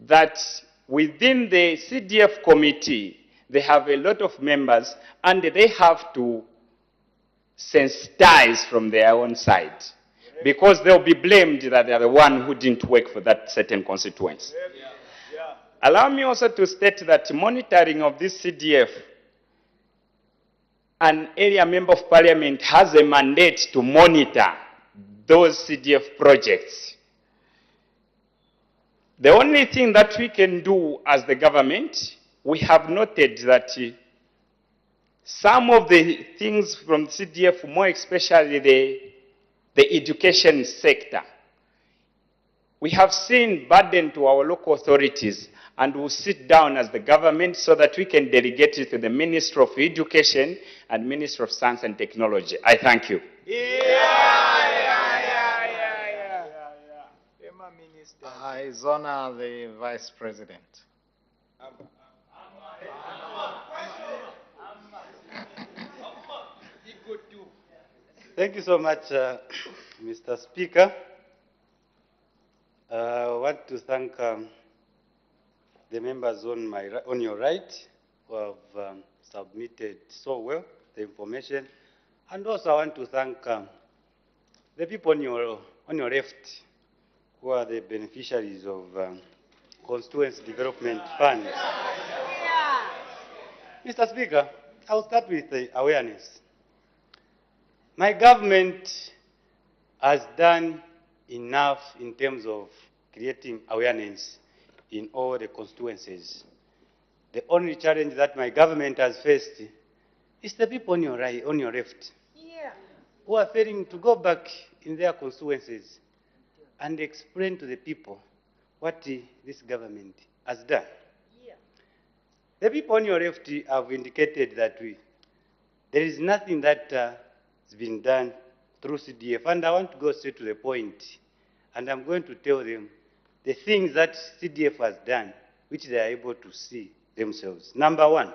that within the CDF committee, they have a lot of members and they have to sensitize from their own side because they'll be blamed that they are the one who didn't work for that certain constituency. Allow me also to state that monitoring of this CDF, an area member of parliament has a mandate to monitor those CDF projects. The only thing that we can do as the government, we have noted that some of the things from CDF, more especially the education sector, we have seen burden to our local authorities, and we'll sit down as the government so that we can delegate it to the Minister of Education and Minister of Science and Technology. I thank you. I honor the Vice President. Thank you so much, Mr. Speaker. I want to thank the members on your right who have submitted so well the information. And also I want to thank the people on your left who are the beneficiaries of constituency development funds. Mr. Speaker, I'll start with the awareness. My government has done enough in terms of creating awareness in all the constituencies. The only challenge that my government has faced is the people on your right, on your left, who are failing to go back in their constituencies and explain to the people what this government has done. The people on your left have indicated that there is nothing that has been done through CDF, and I want to go straight to the point, and I'm going to tell them the things that CDF has done, which they are able to see themselves. Number one,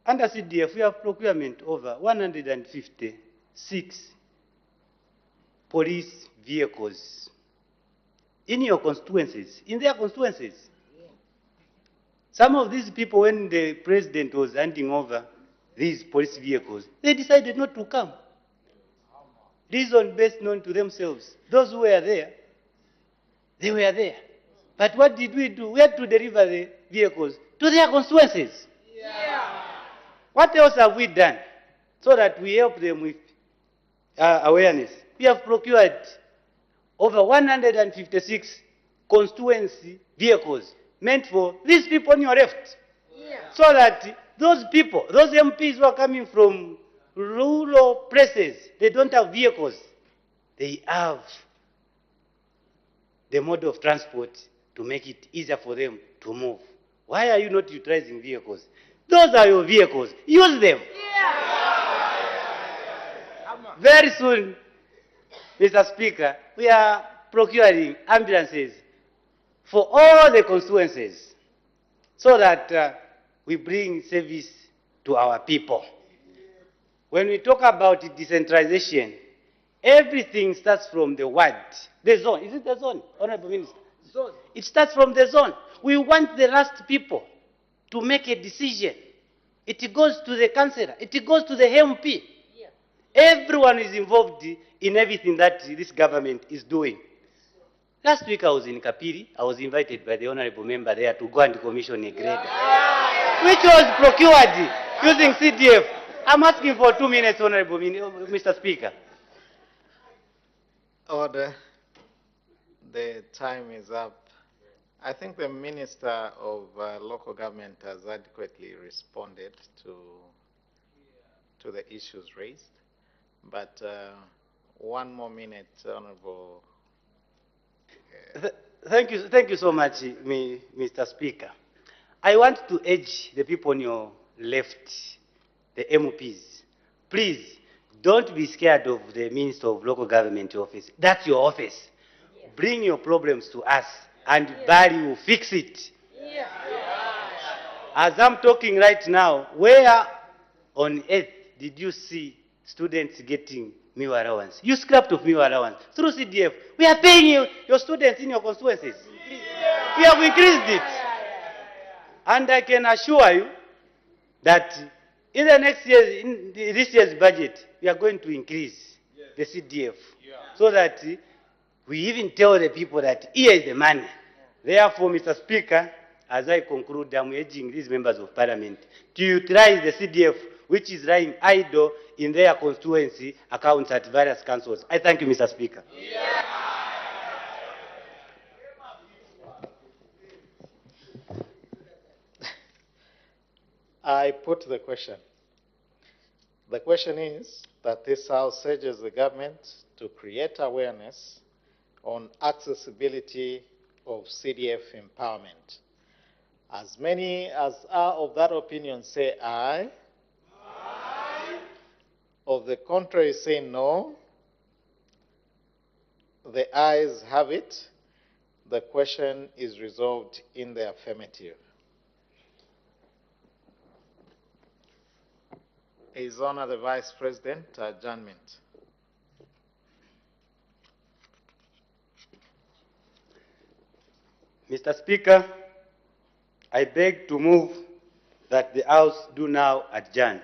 under CDF, we have procurement over 156 police vehicles in your constituencies, in their constituencies. Some of these people, when the president was handing over these police vehicles, they decided not to come. Reason best known to themselves. Those who were there, they were there. But what did we do? We had to deliver the vehicles to their constituencies. What else have we done so that we help them with awareness? We have procured over 156 constituency vehicles meant for these people on your left. So that those people, those MPs who are coming from rural places, they don't have vehicles. They have the mode of transport to make it easier for them to move. Why are you not utilizing vehicles? Those are your vehicles. Use them. Very soon, Mr. Speaker, we are procuring ambulances for all the constituencies so that we bring service to our people. When we talk about decentralization, everything starts from the ward, the zone. Is it the zone, Honorable Minister? Zone. It starts from the zone. We want the last people to make a decision. It goes to the councillor. It goes to the MP. Yeah. Everyone is involved in everything that this government is doing. Last week I was in Kapiri. I was invited by the honorable member there to go and commission a grader, which was procured using CDF. I'm asking for 2 minutes, Honorable Mr. Speaker. Order. The time is up. I think the Minister of Local Government has adequately responded to the issues raised. But 1 more minute, Honorable. Thank you so much, Mr. Speaker. I want to urge the people on your left, the MPs, please don't be scared of the Minister of Local Government office. That's your office. Yeah. Bring your problems to us, and Barry will fix it. Yeah. As I'm talking right now, where on earth did you see students getting meal allowance? You scrapped of meal allowance through CDF. We are paying you, your students in your constituencies. Yeah. We have increased it. And I can assure you that in the next year, in this year's budget, we are going to increase the CDF so that we even tell the people that here is the money. Therefore, Mr. Speaker, as I conclude, I'm urging these members of parliament to utilize the CDF, which is lying idle in their constituency accounts at various councils. I thank you, Mr. Speaker. I put the question. The question is that this House urges the government to create awareness on accessibility of CDF empowerment. As many as are of that opinion say aye. Aye. Of the contrary say no. The ayes have it. The question is resolved in the affirmative. His Honor the Vice President, adjournment. Mr. Speaker, I beg to move that the House do now adjourn.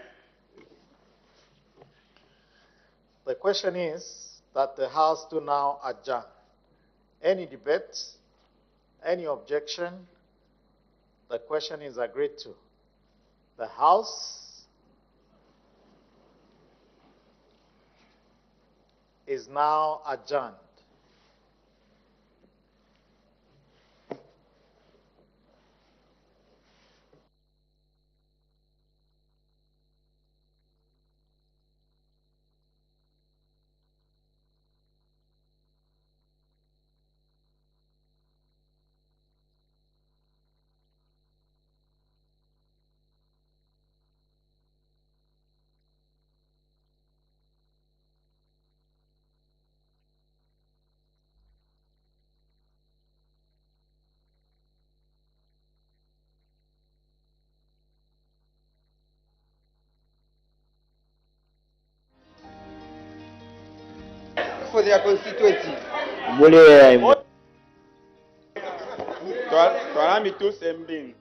The question is that the House do now adjourn. Any debate? Any objection? The question is agreed to. The House is now adjourned. For their constituency. Twala mituse mbini.